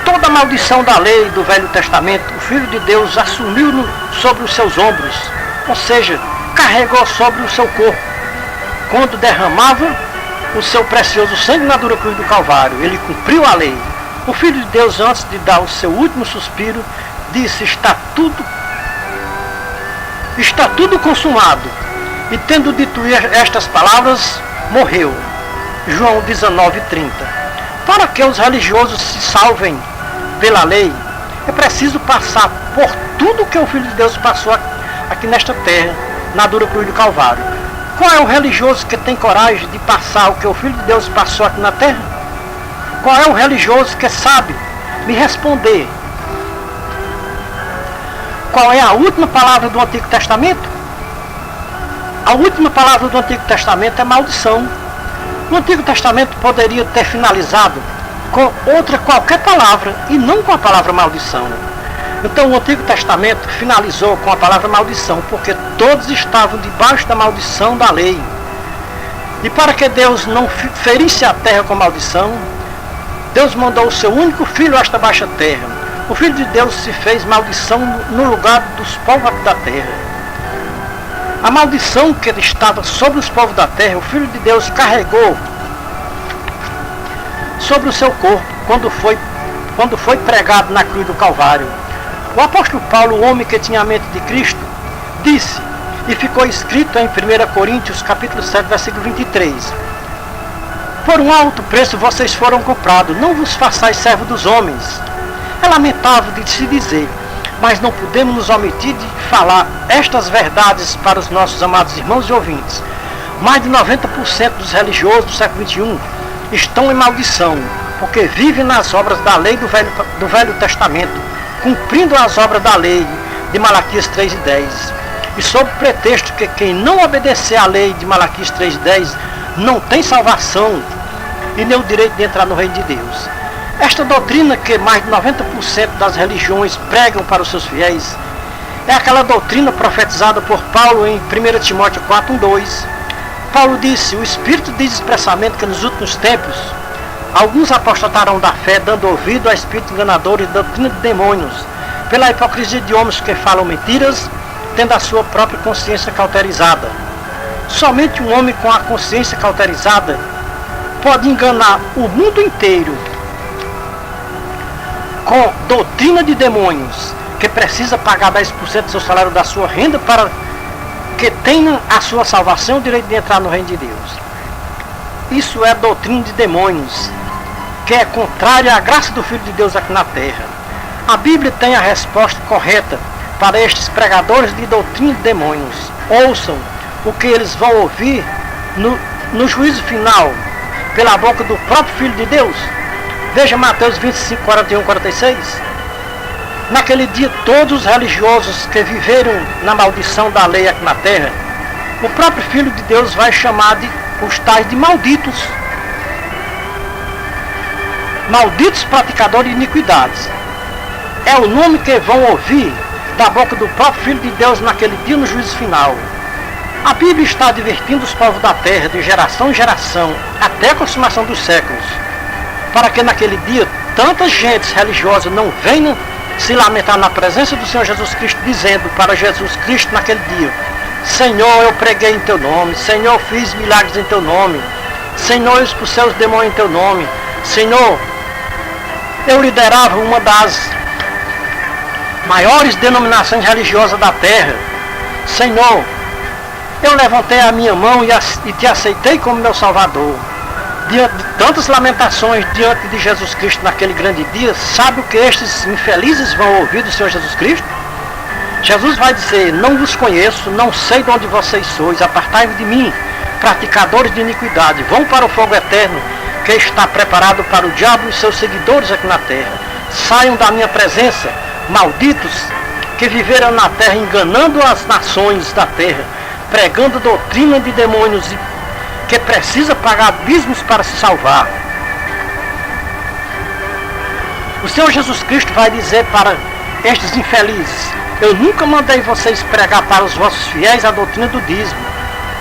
Toda a maldição da lei do Velho Testamento, o Filho de Deus assumiu sobre os seus ombros, ou seja, carregou sobre o seu corpo, quando derramava o seu precioso sangue na dura cruz do Calvário. Ele cumpriu a lei. O Filho de Deus, antes de dar o seu último suspiro, disse: está tudo consumado. E tendo dito estas palavras, morreu. João 19:30. Para que os religiosos se salvem pela lei, é preciso passar por tudo que o Filho de Deus passou aqui nesta terra, na dura cruz do Calvário. Qual é o religioso que tem coragem de passar o que o Filho de Deus passou aqui na terra? Qual é o religioso que sabe me responder? Qual é a última palavra do Antigo Testamento? A última palavra do Antigo Testamento é maldição. O Antigo Testamento poderia ter finalizado com outra qualquer palavra e não com a palavra maldição. Então o Antigo Testamento finalizou com a palavra maldição, porque todos estavam debaixo da maldição da lei. E para que Deus não ferisse a terra com maldição, Deus mandou o seu único filho a esta baixa terra. O Filho de Deus se fez maldição no lugar dos povos da terra. A maldição que estava sobre os povos da terra, o Filho de Deus carregou sobre o seu corpo quando foi pregado na cruz do Calvário. O apóstolo Paulo, o homem que tinha a mente de Cristo, disse, e ficou escrito em 1 Coríntios capítulo 7, versículo 23: por um alto preço vocês foram comprados, não vos façais servo dos homens. É lamentável de se dizer, mas não podemos nos omitir de falar estas verdades para os nossos amados irmãos e ouvintes. Mais de 90% dos religiosos do século XXI estão em maldição, porque vivem nas obras da lei do Velho Testamento, cumprindo as obras da lei de Malaquias 3:10. E sob pretexto que quem não obedecer à lei de Malaquias 3:10 não tem salvação e nem o direito de entrar no reino de Deus. Esta doutrina que mais de 90% das religiões pregam para os seus fiéis é aquela doutrina profetizada por Paulo em 1 Timóteo 4:2. Paulo disse: o Espírito diz expressamente que nos últimos tempos alguns apostatarão da fé, dando ouvido a espíritos enganadores e doutrina de demônios, pela hipocrisia de homens que falam mentiras, tendo a sua própria consciência cauterizada. Somente um homem com a consciência cauterizada pode enganar o mundo inteiro com doutrina de demônios, que precisa pagar 10% do seu salário da sua renda para que tenha a sua salvação e o direito de entrar no reino de Deus. Isso é doutrina de demônios, que é contrária à graça do Filho de Deus aqui na terra. A Bíblia tem a resposta correta para estes pregadores de doutrina de demônios. Ouçam o que eles vão ouvir no juízo final, pela boca do próprio Filho de Deus. Veja Mateus 25, 41, 46. Naquele dia, todos os religiosos que viveram na maldição da lei aqui na terra, o próprio Filho de Deus vai chamar os tais de malditos. Malditos praticadores de iniquidades. É o nome que vão ouvir da boca do próprio Filho de Deus naquele dia no juízo final. A Bíblia está advertindo os povos da terra de geração em geração, até a consumação dos séculos, para que naquele dia tantas gentes religiosas não venham se lamentar na presença do Senhor Jesus Cristo, dizendo para Jesus Cristo naquele dia: Senhor, eu preguei em teu nome, Senhor, fiz milagres em teu nome, Senhor, eu expulsei os demônios em teu nome, Senhor, eu liderava uma das maiores denominações religiosas da terra, Senhor, eu levantei a minha mão e te aceitei como meu Salvador. Diante de tantas lamentações diante de Jesus Cristo naquele grande dia, sabe o que estes infelizes vão ouvir do Senhor Jesus Cristo? Jesus vai dizer: não vos conheço, não sei de onde vocês sois, apartai-vos de mim, praticadores de iniquidade, vão para o fogo eterno que está preparado para o diabo e seus seguidores aqui na terra. Saiam da minha presença, malditos, que viveram na terra enganando as nações da terra, pregando doutrina de demônios e que precisa pagar abismos para se salvar. O Senhor Jesus Cristo vai dizer para estes infelizes: eu nunca mandei vocês pregar para os vossos fiéis a doutrina do dízimo,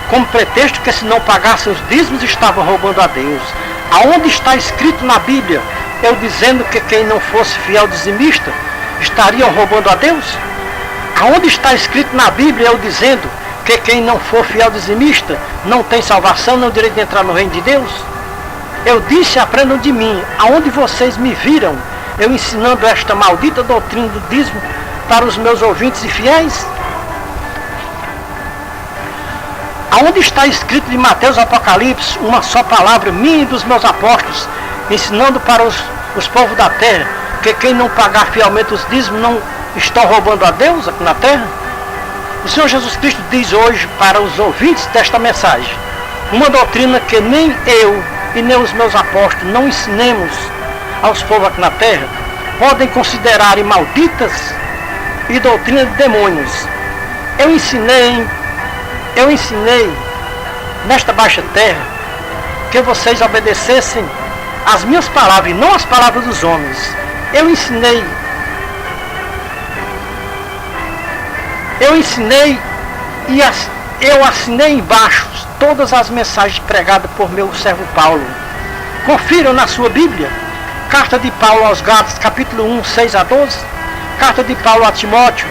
como pretexto que se não pagassem os dízimos estavam roubando a Deus. Aonde está escrito na Bíblia, eu dizendo que quem não fosse fiel dizimista estariam roubando a Deus? Aonde está escrito na Bíblia, eu dizendo que quem não for fiel dizimista não tem salvação, não tem direito de entrar no reino de Deus? Eu disse, aprendam de mim, aonde vocês me viram, eu ensinando esta maldita doutrina do dízimo para os meus ouvintes e fiéis? Aonde está escrito de Mateus Apocalipse uma só palavra minha e dos meus apóstolos, ensinando para os povos da terra que quem não pagar fielmente os dízimos não estão roubando a Deus aqui na terra? O Senhor Jesus Cristo diz hoje para os ouvintes desta mensagem, uma doutrina que nem eu e nem os meus apóstolos não ensinemos aos povos aqui na terra, podem considerarem malditas e doutrina de demônios. Eu ensinei nesta baixa terra que vocês obedecessem as minhas palavras e não as palavras dos homens. Eu ensinei e eu assinei embaixo todas as mensagens pregadas por meu servo Paulo. Confiram na sua Bíblia, carta de Paulo aos Gálatas, capítulo 1, 6 a 12, carta de Paulo a Timóteo,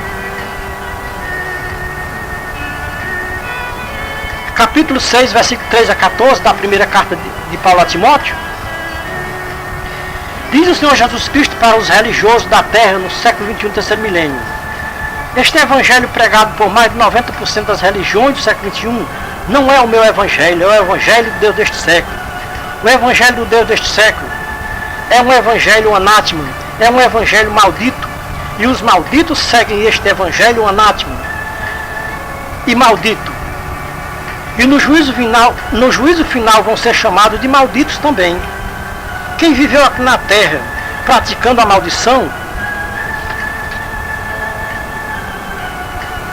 capítulo 6, versículo 3 a 14, da primeira carta de Paulo a Timóteo. Diz o Senhor Jesus Cristo para os religiosos da terra no século 21, terceiro milênio: este evangelho pregado por mais de 90% das religiões do século 21 não é o meu evangelho, é o evangelho do Deus deste século. O evangelho do Deus deste século é um evangelho anátema, é um evangelho maldito, e os malditos seguem este evangelho anátema e maldito. E no juízo final vão ser chamados de malditos também. Quem viveu aqui na terra praticando a maldição,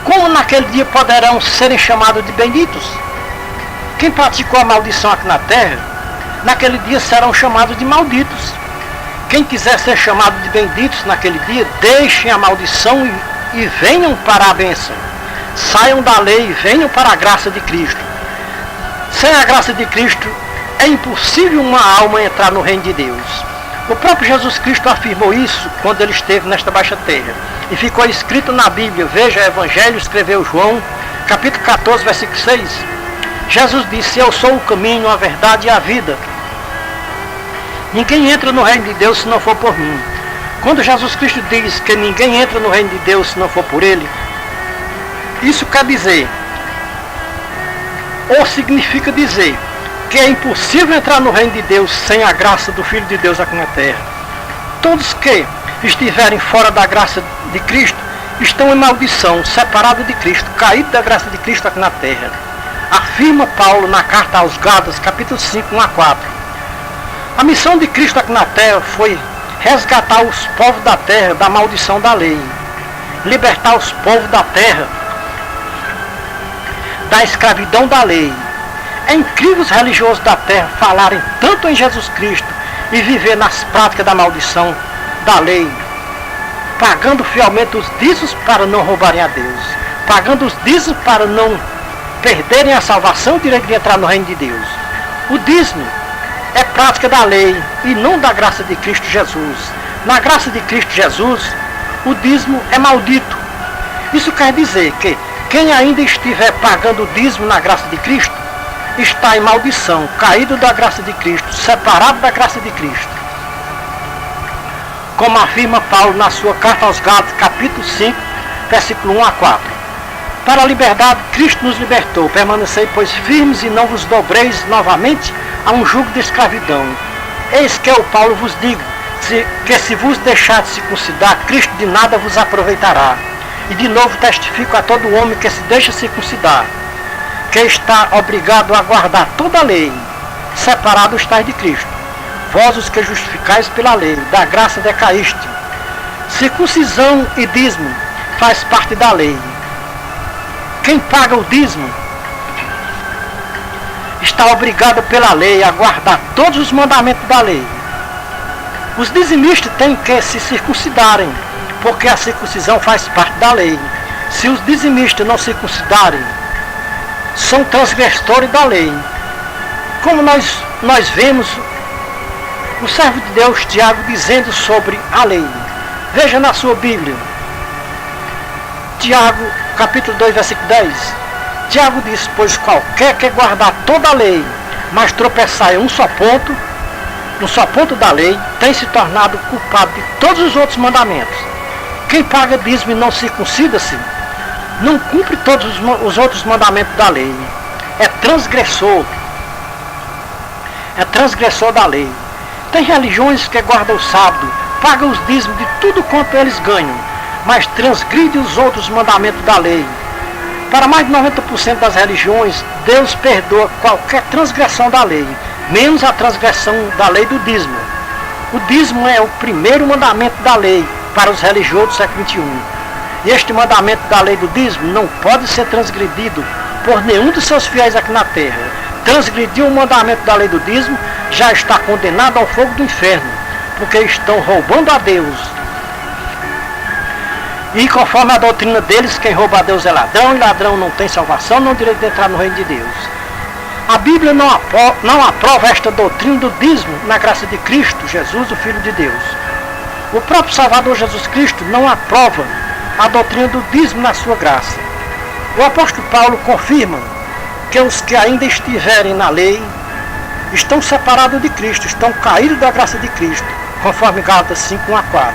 como naquele dia poderão serem chamados de benditos? Quem praticou a maldição aqui na terra, naquele dia serão chamados de malditos. Quem quiser ser chamado de benditos naquele dia, deixem a maldição e venham para a bênção. Saiam da lei e venham para a graça de Cristo. Sem a graça de Cristo, é impossível uma alma entrar no reino de Deus. O próprio Jesus Cristo afirmou isso quando ele esteve nesta baixa terra. E ficou escrito na Bíblia, veja o Evangelho, escreveu João, capítulo 14, versículo 6. Jesus disse: eu sou o caminho, a verdade e a vida. Ninguém entra no reino de Deus se não for por mim. Quando Jesus Cristo diz que ninguém entra no reino de Deus se não for por ele, isso quer dizer, ou significa dizer, que é impossível entrar no reino de Deus sem a graça do Filho de Deus aqui na terra. Todos que estiverem fora da graça de Cristo estão em maldição, separados de Cristo, caídos da graça de Cristo aqui na terra. Afirma Paulo na carta aos Gálatas, capítulo 5, 1 a 4. A missão de Cristo aqui na terra foi resgatar os povos da terra da maldição da lei, libertar os povos da terra da escravidão da lei. É incrível os religiosos da terra falarem tanto em Jesus Cristo e viver nas práticas da maldição da lei, pagando fielmente os dízimos para não roubarem a Deus, pagando os dízimos para não perderem a salvação e o direito de entrar no reino de Deus. O dízimo é prática da lei e não da graça de Cristo Jesus. Na graça de Cristo Jesus, o dízimo é maldito. Isso quer dizer que quem ainda estiver pagando o dízimo na graça de Cristo está em maldição, caído da graça de Cristo, separado da graça de Cristo. Como afirma Paulo na sua carta aos Gálatas, capítulo 5, versículo 1 a 4. Para a liberdade, Cristo nos libertou. Permanecei, pois, firmes e não vos dobreis novamente a um jugo de escravidão. Eis que eu, Paulo, vos digo, que se vos deixar de circuncidar, Cristo de nada vos aproveitará. E de novo testifico a todo homem que se deixa circuncidar, que está obrigado a guardar toda a lei, separado estáis de Cristo. Vós os que justificais pela lei, da graça decaíste. Circuncisão e dízimo faz parte da lei. Quem paga o dízimo está obrigado pela lei a guardar todos os mandamentos da lei. Os dizimistas têm que se circuncidarem, porque a circuncisão faz parte da lei. Se os dizimistas não circuncidarem, são transgressores da lei. Como nós vemos o servo de Deus, Tiago, dizendo sobre a lei. Veja na sua Bíblia, Tiago, capítulo 2, versículo 10. Tiago diz, pois qualquer que guardar toda a lei, mas tropeçar em um só ponto da lei, tem se tornado culpado de todos os outros mandamentos. Quem paga dízimo e não circuncida-se, não cumpre todos os outros mandamentos da lei. É transgressor da lei. Tem religiões que guardam o sábado, pagam os dízimos de tudo quanto eles ganham, mas transgridem os outros mandamentos da lei. Para mais de 90% das religiões, Deus perdoa qualquer transgressão da lei, menos a transgressão da lei do dízimo. O dízimo é o primeiro mandamento da lei para os religiosos do século XXI. E este mandamento da lei do dízimo não pode ser transgredido por nenhum dos seus fiéis aqui na terra. Transgredir o mandamento da lei do dízimo já está condenado ao fogo do inferno, porque estão roubando a Deus. E conforme a doutrina deles, quem rouba a Deus é ladrão, e ladrão não tem salvação, não tem direito de entrar no reino de Deus. A Bíblia não aprova esta doutrina do dízimo na graça de Cristo, Jesus, o Filho de Deus. O próprio Salvador Jesus Cristo não aprova a doutrina do dízimo na sua graça. O apóstolo Paulo confirma que os que ainda estiverem na lei estão separados de Cristo, estão caídos da graça de Cristo, conforme Gálatas 5, 1 a 4.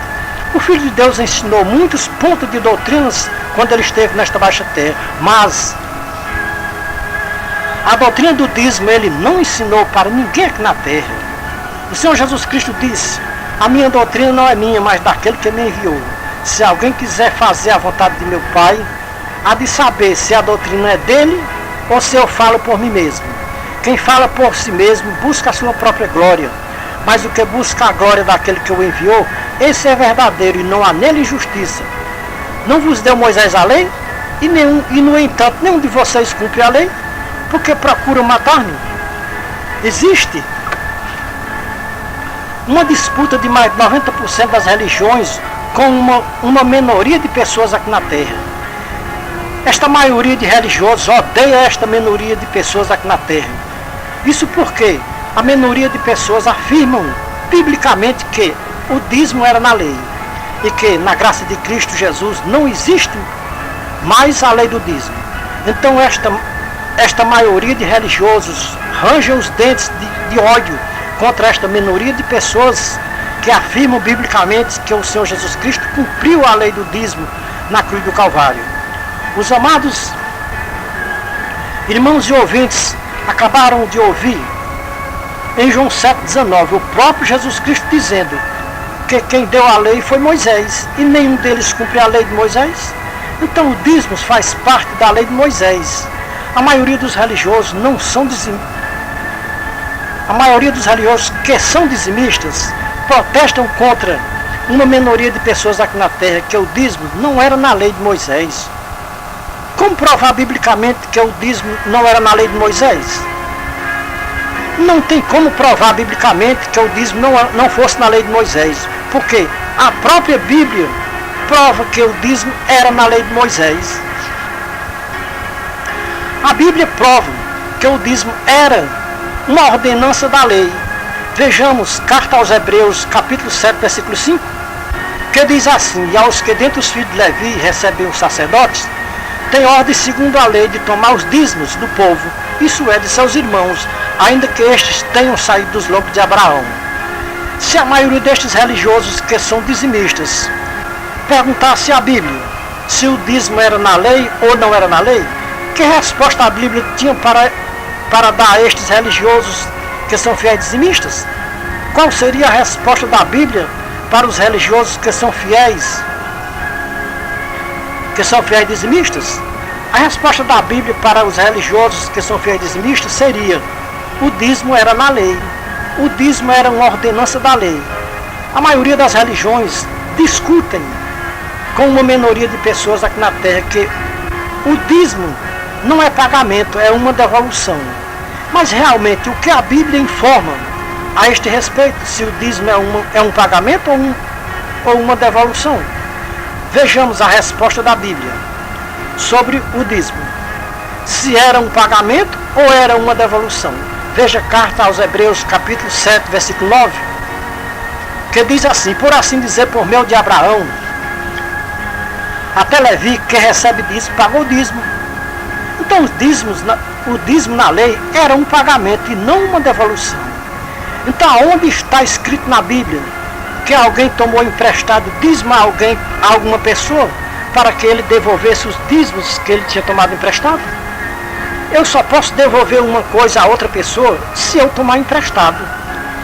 O Filho de Deus ensinou muitos pontos de doutrinas quando ele esteve nesta baixa terra, mas a doutrina do dízimo ele não ensinou para ninguém aqui na terra. O Senhor Jesus Cristo disse, a minha doutrina não é minha, mas daquele que me enviou. Se alguém quiser fazer a vontade de meu Pai, há de saber se a doutrina é dele ou se eu falo por mim mesmo. Quem fala por si mesmo busca a sua própria glória, mas o que busca a glória daquele que o enviou, esse é verdadeiro e não há nele injustiça. Não vos deu Moisés a lei? E no entanto, nenhum de vocês cumpre a lei? Porque procuram matar-me? Existe uma disputa de mais de 90% das religiões com uma minoria de pessoas aqui na terra. Esta maioria de religiosos odeia esta minoria de pessoas aqui na terra. Isso porque a minoria de pessoas afirmam biblicamente que o dízimo era na lei e que na graça de Cristo Jesus não existe mais a lei do dízimo. Então esta maioria de religiosos range os dentes de ódio contra esta minoria de pessoas que afirmam biblicamente que o Senhor Jesus Cristo cumpriu a lei do dízimo na cruz do Calvário. Os amados irmãos e ouvintes acabaram de ouvir em João 7,19 o próprio Jesus Cristo dizendo que quem deu a lei foi Moisés e nenhum deles cumpre a lei de Moisés. Então o dízimo faz parte da lei de Moisés. A maioria dos religiosos não são dizimistas. A maioria dos religiosos que são dizimistas protestam contra uma minoria de pessoas aqui na terra que o dízimo não era na lei de Moisés. Como provar biblicamente que o dízimo não era na lei de Moisés? Não tem como provar biblicamente que o dízimo não fosse na lei de Moisés, porque a própria Bíblia prova que o dízimo era na lei de Moisés. A Bíblia prova que o dízimo era uma ordenança da lei. Vejamos, carta aos Hebreus, capítulo 7, versículo 5, que diz assim, e aos que dentre os filhos de Levi recebem os sacerdotes, tem ordem segundo a lei de tomar os dízimos do povo, isso é, de seus irmãos, ainda que estes tenham saído dos lombos de Abraão. Se a maioria destes religiosos que são dizimistas perguntasse à Bíblia se o dízimo era na lei ou não era na lei, que resposta a Bíblia tinha para dar a estes religiosos que são fiéis dizimistas? Qual seria a resposta da Bíblia para os religiosos que são fiéis dizimistas? A resposta da Bíblia para os religiosos que são fiéis dizimistas seria: o dízimo era na lei, o dízimo era uma ordenança da lei. A maioria das religiões discutem com uma minoria de pessoas aqui na terra que o dízimo não é pagamento, é uma devolução. Mas realmente, o que a Bíblia informa a este respeito, se o dízimo é um pagamento ou uma devolução? Vejamos a resposta da Bíblia sobre o dízimo. Se era um pagamento ou era uma devolução. Veja a carta aos Hebreus, capítulo 7, versículo 9, que diz assim: por assim dizer, por meio de Abraão, até Levi, que recebe dízimo, pagou dízimo. Então Então o dízimo na lei era um pagamento e não uma devolução. Então aonde está escrito na Bíblia que alguém tomou emprestado dízimo a alguma pessoa para que ele devolvesse os dízimos que ele tinha tomado emprestado? Eu só posso devolver uma coisa a outra pessoa se eu tomar emprestado.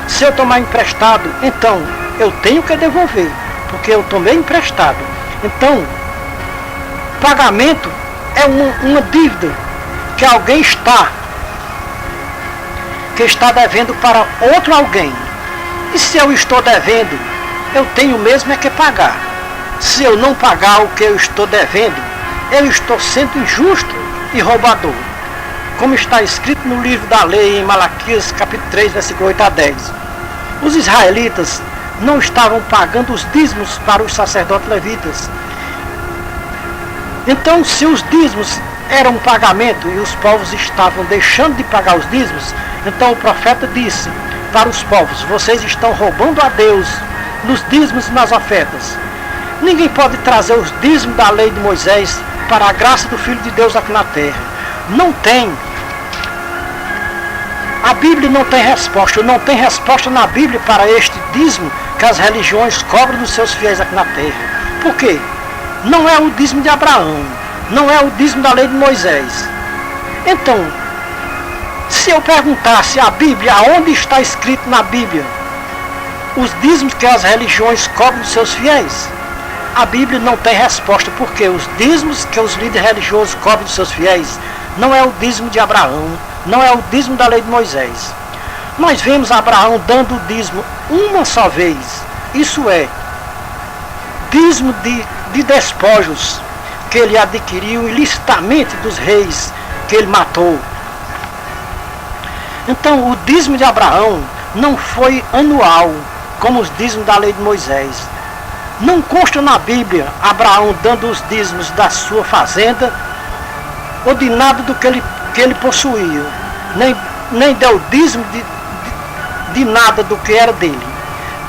Se eu tomar emprestado, então eu tenho que devolver, porque eu tomei emprestado. Então, pagamento é uma dívida que alguém está devendo para outro alguém. E se eu estou devendo, eu tenho mesmo é que pagar. Se eu não pagar o que eu estou devendo, eu estou sendo injusto e roubador. Como está escrito no livro da lei, em Malaquias, capítulo 3, versículo 8 a 10. Os israelitas não estavam pagando os dízimos para os sacerdotes levitas. Então, se os dízimos eram um pagamento e os povos estavam deixando de pagar os dízimos, então o profeta disse para os povos: vocês estão roubando a Deus nos dízimos e nas ofertas. Ninguém pode trazer os dízimos da lei de Moisés para a graça do Filho de Deus aqui na terra. Não tem. A Bíblia não tem resposta. Não tem resposta na Bíblia para este dízimo que as religiões cobram dos seus fiéis aqui na terra. Por quê? Não é o dízimo de Abraão. Não é o dízimo da lei de Moisés. Então, se eu perguntasse a Bíblia, aonde está escrito na Bíblia os dízimos que as religiões cobram dos seus fiéis, a Bíblia não tem resposta, porque os dízimos que os líderes religiosos cobram dos seus fiéis não é o dízimo de Abraão, não é o dízimo da lei de Moisés. Nós vemos Abraão dando o dízimo uma só vez, isso é, dízimo de despojos que ele adquiriu ilicitamente dos reis que ele matou. Então o dízimo de Abraão não foi anual, como os dízimos da lei de Moisés. Não consta na Bíblia Abraão dando os dízimos da sua fazenda ou de nada do que ele possuía. Nem deu dízimo de nada do que era dele.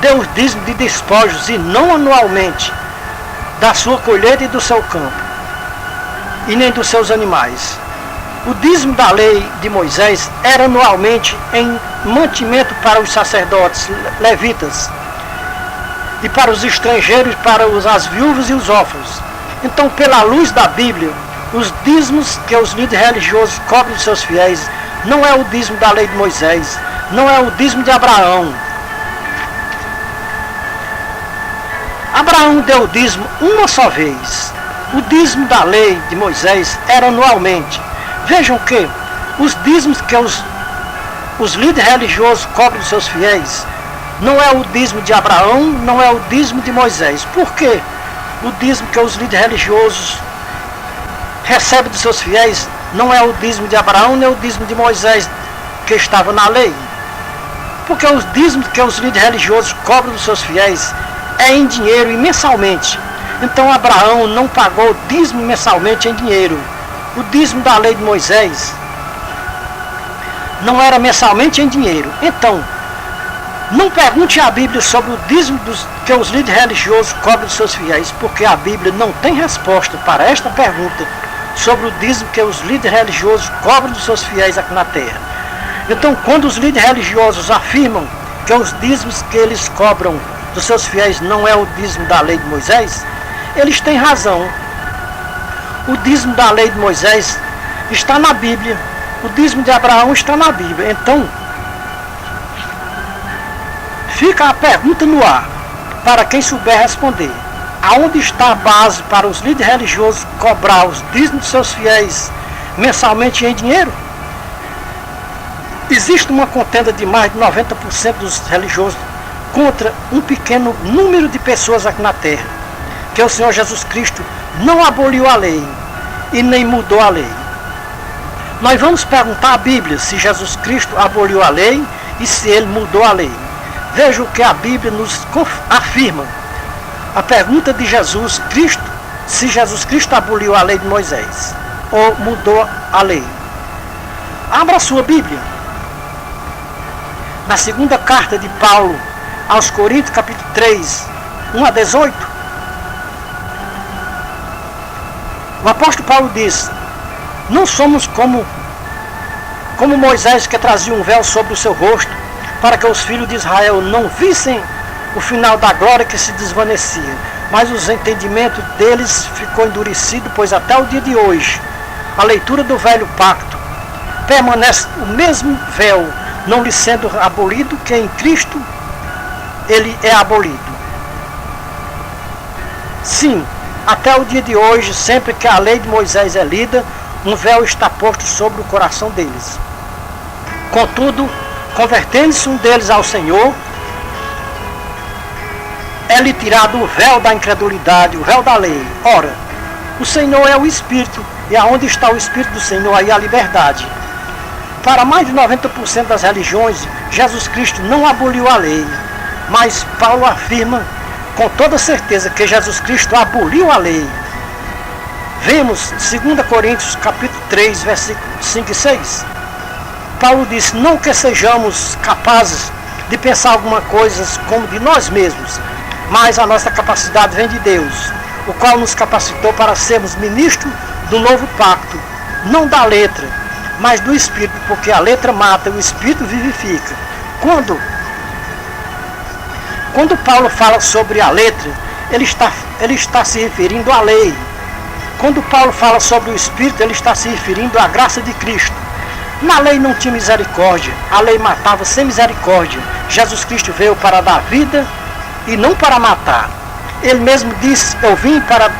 Deu os dízimos de despojos e não anualmente da sua colheita e do seu campo e nem dos seus animais. O dízimo da lei de Moisés era anualmente em mantimento para os sacerdotes levitas e para os estrangeiros, para as viúvas e os órfãos. Então, pela luz da Bíblia, os dízimos que os líderes religiosos cobram dos seus fiéis não é o dízimo da lei de Moisés, não é o dízimo de Abraão. Abraão deu o dízimo uma só vez. O dízimo da lei de Moisés era anualmente. Vejam que os dízimos que os líderes religiosos cobram dos seus fiéis não é o dízimo de Abraão, não é o dízimo de Moisés. Por quê? O dízimo que os líderes religiosos recebem dos seus fiéis não é o dízimo de Abraão, nem o dízimo de Moisés que estava na lei. Porque os dízimos que os líderes religiosos cobram dos seus fiéis é em dinheiro e mensalmente. Então Abraão não pagou dízimo mensalmente em dinheiro. O dízimo da lei de Moisés não era mensalmente em dinheiro. Então, não pergunte à Bíblia sobre o dízimo que os líderes religiosos cobram dos seus fiéis, porque a Bíblia não tem resposta para esta pergunta sobre o dízimo que os líderes religiosos cobram dos seus fiéis aqui na terra. Então, quando os líderes religiosos afirmam que os dízimos que eles cobram dos seus fiéis não é o dízimo da lei de Moisés, eles têm razão. O dízimo da lei de Moisés está na Bíblia. O dízimo de Abraão está na Bíblia. Então, fica a pergunta no ar, para quem souber responder. Aonde está a base para os líderes religiosos cobrar os dízimos de seus fiéis mensalmente em dinheiro? Existe uma contenda de mais de 90% dos religiosos contra um pequeno número de pessoas aqui na terra, que o Senhor Jesus Cristo não aboliu a lei e nem mudou a lei. Nós vamos perguntar à Bíblia se Jesus Cristo aboliu a lei e se ele mudou a lei. Veja o que a Bíblia nos afirma. A pergunta de Jesus Cristo, se Jesus Cristo aboliu a lei de Moisés ou mudou a lei. Abra a sua Bíblia. Na segunda carta de Paulo aos Coríntios, capítulo 3, 1 a 18. O apóstolo Paulo diz: Não somos como Moisés, que trazia um véu sobre o seu rosto, para que os filhos de Israel não vissem o final da glória que se desvanecia. Mas os entendimentos deles ficou endurecido, pois até o dia de hoje, a leitura do velho pacto, permanece o mesmo véu, não lhe sendo abolido, que em Cristo ele é abolido. Sim, até o dia de hoje, sempre que a lei de Moisés é lida, um véu está posto sobre o coração deles. Contudo, convertendo-se um deles ao Senhor, é-lhe tirado o véu da incredulidade, o véu da lei. Ora, o Senhor é o Espírito, e aonde está o Espírito do Senhor, aí a liberdade. Para mais de 90% das religiões, Jesus Cristo não aboliu a lei, mas Paulo afirma com toda certeza que Jesus Cristo aboliu a lei. Vemos 2 Coríntios capítulo 3, versículos 5 e 6. Paulo diz: não que sejamos capazes de pensar alguma coisa como de nós mesmos, mas a nossa capacidade vem de Deus, o qual nos capacitou para sermos ministros do novo pacto, não da letra, mas do Espírito, porque a letra mata, o Espírito vivifica. Quando Paulo fala sobre a letra, ele está se referindo à lei. Quando Paulo fala sobre o Espírito, ele está se referindo à graça de Cristo. Na lei não tinha misericórdia, a lei matava sem misericórdia. Jesus Cristo veio para dar vida e não para matar. Ele mesmo disse: eu vim para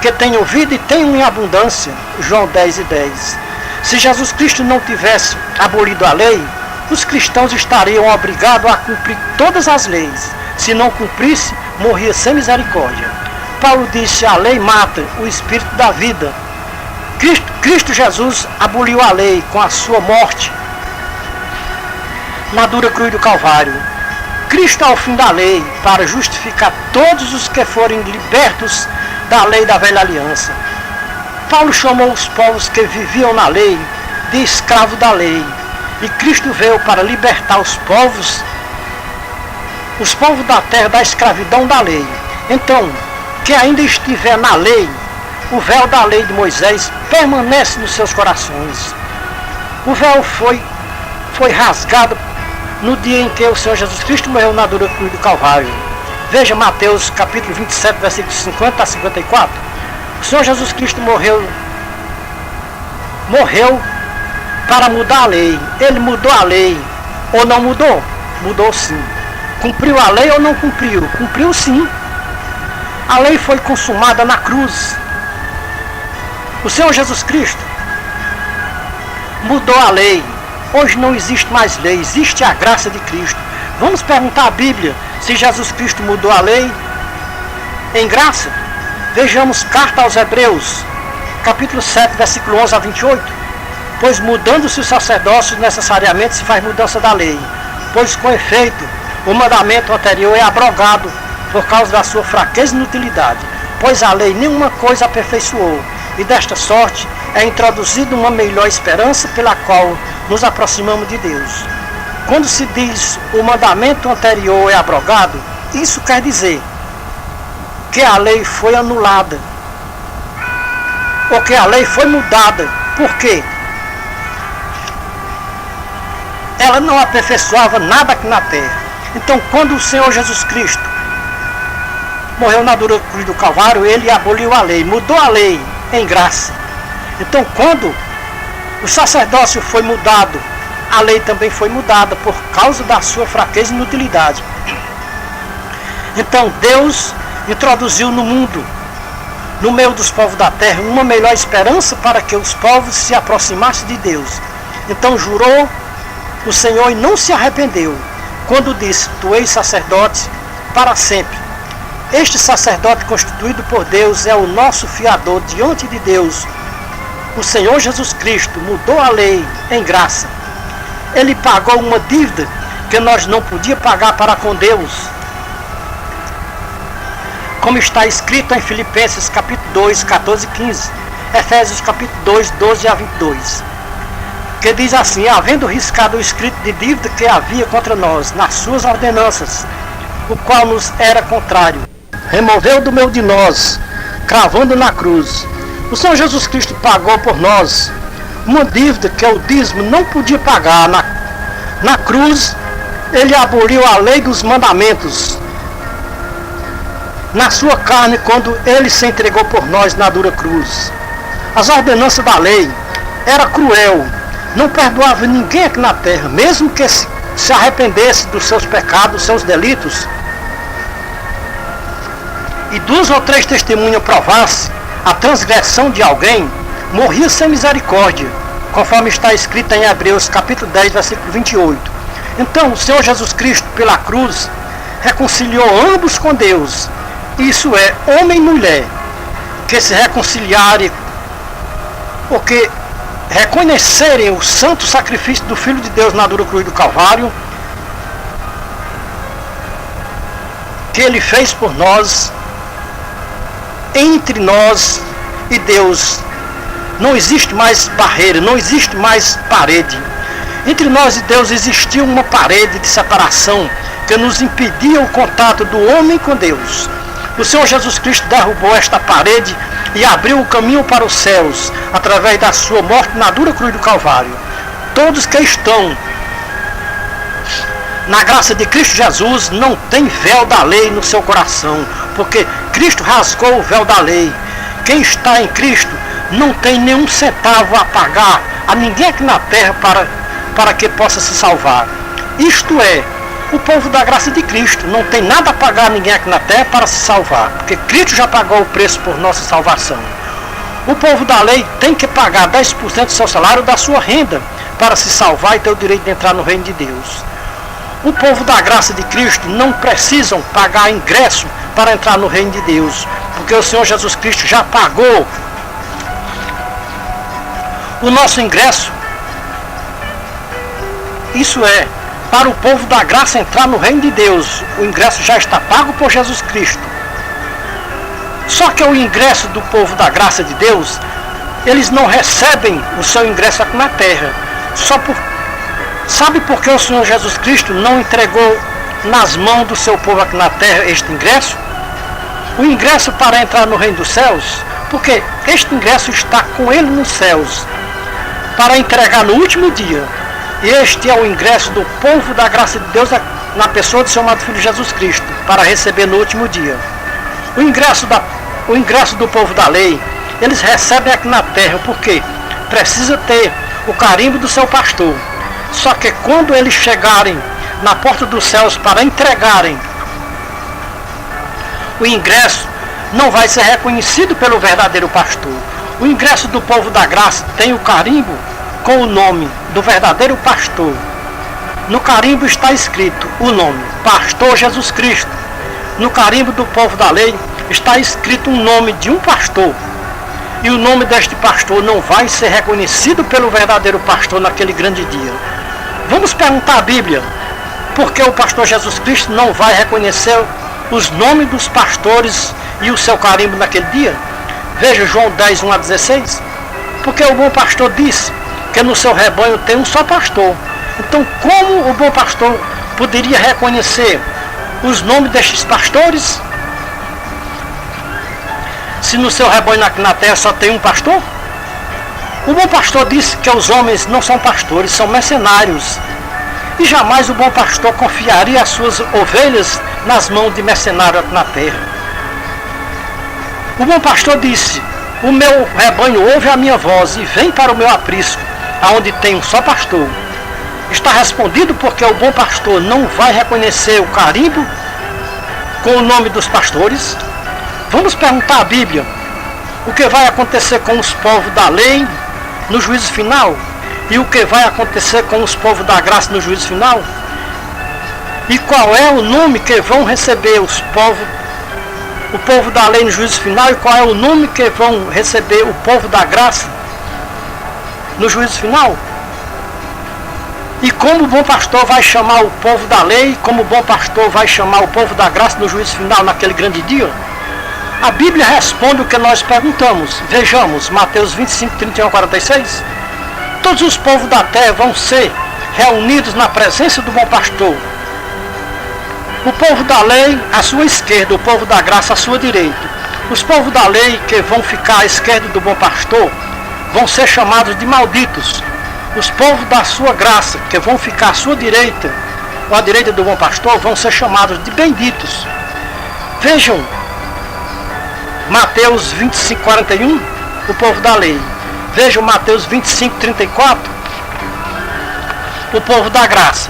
que tenham vida e tenham em abundância. João 10 e 10. Se Jesus Cristo não tivesse abolido a lei, os cristãos estariam obrigados a cumprir todas as leis. Se não cumprisse, morria sem misericórdia. Paulo disse: a lei mata, o Espírito da vida. Cristo Jesus aboliu a lei com a sua morte na dura cruz do Calvário. Cristo é o fim da lei para justificar todos os que forem libertos da lei da velha aliança. Paulo chamou os povos que viviam na lei de escravo da lei, e Cristo veio para libertar os povos da terra da escravidão da lei. Então, quem ainda estiver na lei, o véu da lei de Moisés permanece nos seus corações. O véu foi rasgado no dia em que o Senhor Jesus Cristo morreu na dura cruz do Calvário. Veja Mateus capítulo 27, versículos 50 a 54. O Senhor Jesus Cristo morreu para mudar a lei. Ele mudou a lei ou não mudou? Mudou sim. Cumpriu a lei ou não cumpriu? Cumpriu sim. A lei foi consumada na cruz. O Senhor Jesus Cristo mudou a lei. Hoje não existe mais lei, existe a graça de Cristo. Vamos perguntar à Bíblia se Jesus Cristo mudou a lei em graça? Vejamos carta aos Hebreus, capítulo 7, versículo 11 a 28. Pois mudando-se o sacerdócio, necessariamente se faz mudança da lei. Pois com efeito, o mandamento anterior é abrogado por causa da sua fraqueza e inutilidade. Pois a lei nenhuma coisa aperfeiçoou. E desta sorte é introduzida uma melhor esperança pela qual nos aproximamos de Deus. Quando se diz o mandamento anterior é abrogado, isso quer dizer que a lei foi anulada, ou que a lei foi mudada. Por quê? Ela não aperfeiçoava nada aqui na terra. Então, quando o Senhor Jesus Cristo morreu na dura cruz do Calvário, ele aboliu a lei, mudou a lei em graça. Então, quando o sacerdócio foi mudado, a lei também foi mudada por causa da sua fraqueza e inutilidade. Então, Deus introduziu no mundo, no meio dos povos da terra, uma melhor esperança para que os povos se aproximassem de Deus. Então, jurou o Senhor e não se arrependeu quando disse: tu és sacerdote para sempre. Este sacerdote constituído por Deus é o nosso fiador diante de Deus. O Senhor Jesus Cristo mudou a lei em graça. Ele pagou uma dívida que nós não podíamos pagar para com Deus. Como está escrito em Filipenses capítulo 2, 14 e 15. Efésios capítulo 2, 12 a 22. Que diz assim: havendo riscado o escrito de dívida que havia contra nós nas suas ordenanças, o qual nos era contrário, removeu do meio de nós, cravando na cruz, O Senhor Jesus Cristo pagou por nós uma dívida que o dízimo não podia pagar. Na cruz, ele aboliu a lei dos mandamentos na sua carne, quando ele se entregou por nós na dura cruz. As ordenanças da lei era cruel, não perdoava ninguém aqui na terra, mesmo que se arrependesse dos seus pecados, dos seus delitos, e 2 ou 3 testemunhas provasse a transgressão de alguém, morria sem misericórdia, conforme está escrito em Hebreus capítulo 10, versículo 28. Então o Senhor Jesus Cristo, pela cruz, reconciliou ambos com Deus, isso é, homem e mulher, que se reconciliarem, ou que reconhecerem o santo sacrifício do Filho de Deus na dura cruz do Calvário, que ele fez por nós. Entre nós e Deus não existe mais barreira, não existe mais parede. Entre nós e Deus existia uma parede de separação que nos impedia o contato do homem com Deus. O Senhor Jesus Cristo derrubou esta parede e abriu o caminho para os céus através da sua morte na dura cruz do Calvário. Todos que estão na graça de Cristo Jesus não tem véu da lei no seu coração, porque Cristo rasgou o véu da lei. Quem está em Cristo não tem nenhum centavo a pagar a ninguém aqui na terra para que possa se salvar. Isto é, o povo da graça de Cristo não tem nada a pagar a ninguém aqui na terra para se salvar, porque Cristo já pagou o preço por nossa salvação. O povo da lei tem que pagar 10% do seu salário, da sua renda, para se salvar e ter o direito de entrar no reino de Deus. O povo da graça de Cristo não precisam pagar ingresso para entrar no reino de Deus, porque o Senhor Jesus Cristo já pagou o nosso ingresso. Isso é, para o povo da graça entrar no reino de Deus, o ingresso já está pago por Jesus Cristo. Só que o ingresso do povo da graça de Deus, eles não recebem o seu ingresso aqui na terra. Sabe por que o Senhor Jesus Cristo não entregou nas mãos do seu povo aqui na terra este ingresso? O ingresso para entrar no reino dos céus, porque este ingresso está com ele nos céus, para entregar no último dia. E este é o ingresso do povo da graça de Deus na pessoa do seu amado Filho Jesus Cristo, para receber no último dia. O ingresso do povo da lei, eles recebem aqui na terra, porque precisa ter o carimbo do seu pastor. Só que quando eles chegarem na porta dos céus para entregarem o ingresso, não vai ser reconhecido pelo verdadeiro pastor. O ingresso do povo da graça tem o carimbo com o nome do verdadeiro pastor. No carimbo está escrito o nome, Pastor Jesus Cristo. No carimbo do povo da lei está escrito o nome de um pastor. E o nome deste pastor não vai ser reconhecido pelo verdadeiro pastor naquele grande dia. Vamos perguntar à Bíblia, por que o pastor Jesus Cristo não vai reconhecer os nomes dos pastores e o seu carimbo naquele dia? Veja João 10, 1 a 16. Porque o bom pastor disse que no seu rebanho tem um só pastor. Então, como o bom pastor poderia reconhecer os nomes destes pastores, se no seu rebanho aqui na terra só tem um pastor? O bom pastor disse que os homens não são pastores, são mercenários. E jamais o bom pastor confiaria as suas ovelhas nas mãos de mercenário aqui na terra. O bom pastor disse: o meu rebanho ouve a minha voz e vem para o meu aprisco, aonde tem um só pastor. Está respondido, porque o bom pastor não vai reconhecer o carimbo com o nome dos pastores. Vamos perguntar à Bíblia o que vai acontecer com os povos da lei no juízo final, e o que vai acontecer com os povos da graça no juízo final, e qual é o nome que vão receber o povo da lei no juízo final, e qual é o nome que vão receber o povo da graça no juízo final. E como o bom pastor vai chamar o povo da lei, como o bom pastor vai chamar o povo da graça no juízo final naquele grande dia. A Bíblia responde o que nós perguntamos. Vejamos, Mateus 25, 31 a 46. Todos os povos da terra vão ser reunidos na presença do bom pastor. O povo da lei à sua esquerda, o povo da graça à sua direita. Os povos da lei que vão ficar à esquerda do bom pastor vão ser chamados de malditos. Os povos da sua graça, que vão ficar à sua direita, ou à direita do bom pastor, vão ser chamados de benditos. Vejam Mateus 25, 41, o povo da lei. Vejam Mateus 25, 34, o povo da graça.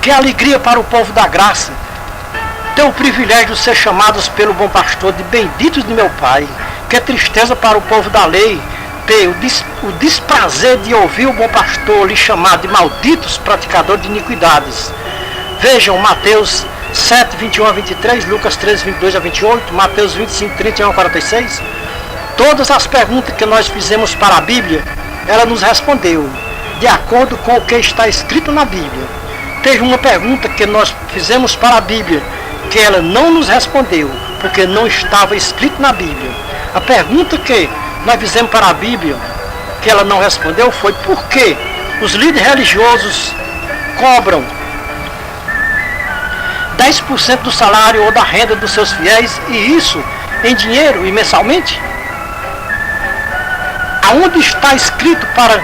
Que alegria para o povo da graça ter o privilégio de ser chamados pelo bom pastor de benditos de meu Pai. Que tristeza para o povo da lei ter o desprazer de ouvir o bom pastor lhe chamar de malditos praticadores de iniquidades. Vejam Mateus 7, 21 a 23, Lucas 13, 22 a 28, Mateus 25, 31 a 46. Todas as perguntas que nós fizemos para a Bíblia, ela nos respondeu de acordo com o que está escrito na Bíblia. Teve uma pergunta que nós fizemos para a Bíblia, que ela não nos respondeu, porque não estava escrito na Bíblia. A pergunta que nós fizemos para a Bíblia, que ela não respondeu, foi por que os líderes religiosos cobram 10% do salário ou da renda dos seus fiéis, e isso em dinheiro e mensalmente? Aonde está escrito para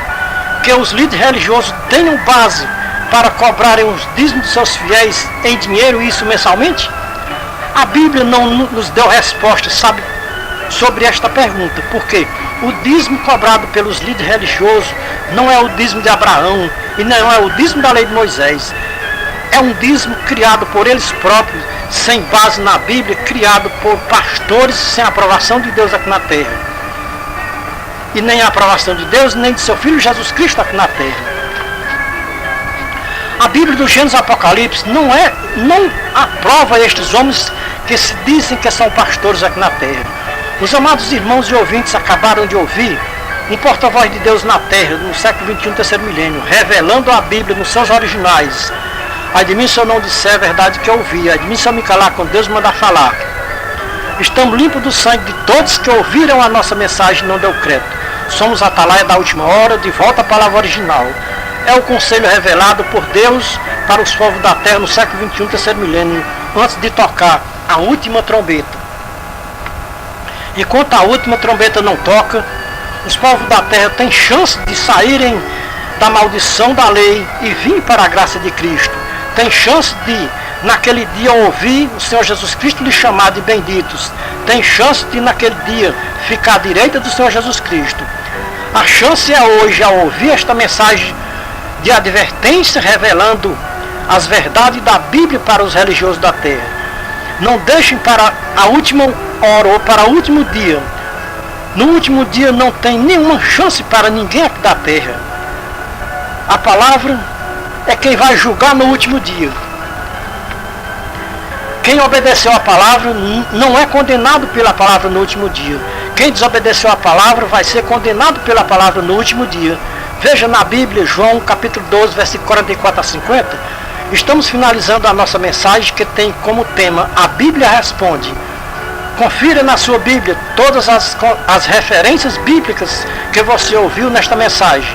que os líderes religiosos tenham base para cobrarem os dízimos dos seus fiéis em dinheiro e isso mensalmente? A Bíblia não nos deu resposta, sabe, sobre esta pergunta, porque o dízimo cobrado pelos líderes religiosos não é o dízimo de Abraão e não é o dízimo da lei de Moisés. É um dízimo criado por eles próprios, sem base na Bíblia, criado por pastores sem a aprovação de Deus aqui na terra. E nem a aprovação de Deus, nem de seu Filho Jesus Cristo aqui na terra. A Bíblia do Gênesis e Apocalipse não aprova estes homens que se dizem que são pastores aqui na terra. Os amados irmãos e ouvintes acabaram de ouvir um porta-voz de Deus na terra, no século XXI, terceiro milênio, revelando a Bíblia nos seus originais. Ai de mim se eu não disser a verdade que eu ouvi, ai de mim se eu me calar quando Deus mandar falar. Estamos limpos do sangue de todos que ouviram a nossa mensagem e não deu crédito. Somos a atalaia da última hora, de volta à palavra original. É o conselho revelado por Deus para os povos da terra no século XXI, terceiro milênio, antes de tocar a última trombeta. Enquanto a última trombeta não toca, os povos da terra têm chance de saírem da maldição da lei e vir para a graça de Cristo. Tem chance de, naquele dia, ouvir o Senhor Jesus Cristo lhe chamar de benditos. Tem chance de, naquele dia, ficar à direita do Senhor Jesus Cristo. A chance é hoje, ao ouvir esta mensagem de advertência, revelando as verdades da Bíblia para os religiosos da terra. Não deixem para a última hora ou para o último dia. No último dia não tem nenhuma chance para ninguém aqui da terra. A palavra é quem vai julgar no último dia. Quem obedeceu a palavra não é condenado pela palavra no último dia. Quem desobedeceu a palavra vai ser condenado pela palavra no último dia. Veja na Bíblia, João capítulo 12, versículo 44 a 50. Estamos finalizando a nossa mensagem que tem como tema A Bíblia Responde. Confira na sua Bíblia todas as referências bíblicas que você ouviu nesta mensagem.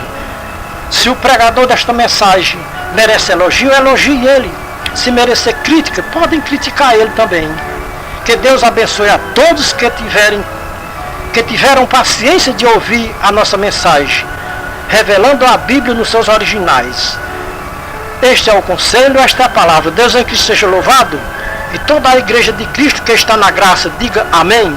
Se o pregador desta mensagem merece elogio, elogie ele. Se merecer crítica, podem criticar ele também. Que Deus abençoe a todos que tiveram paciência de ouvir a nossa mensagem, revelando a Bíblia nos seus originais. Este é o conselho, esta é a palavra. Deus em Cristo seja louvado. E toda a igreja de Cristo que está na graça, diga amém.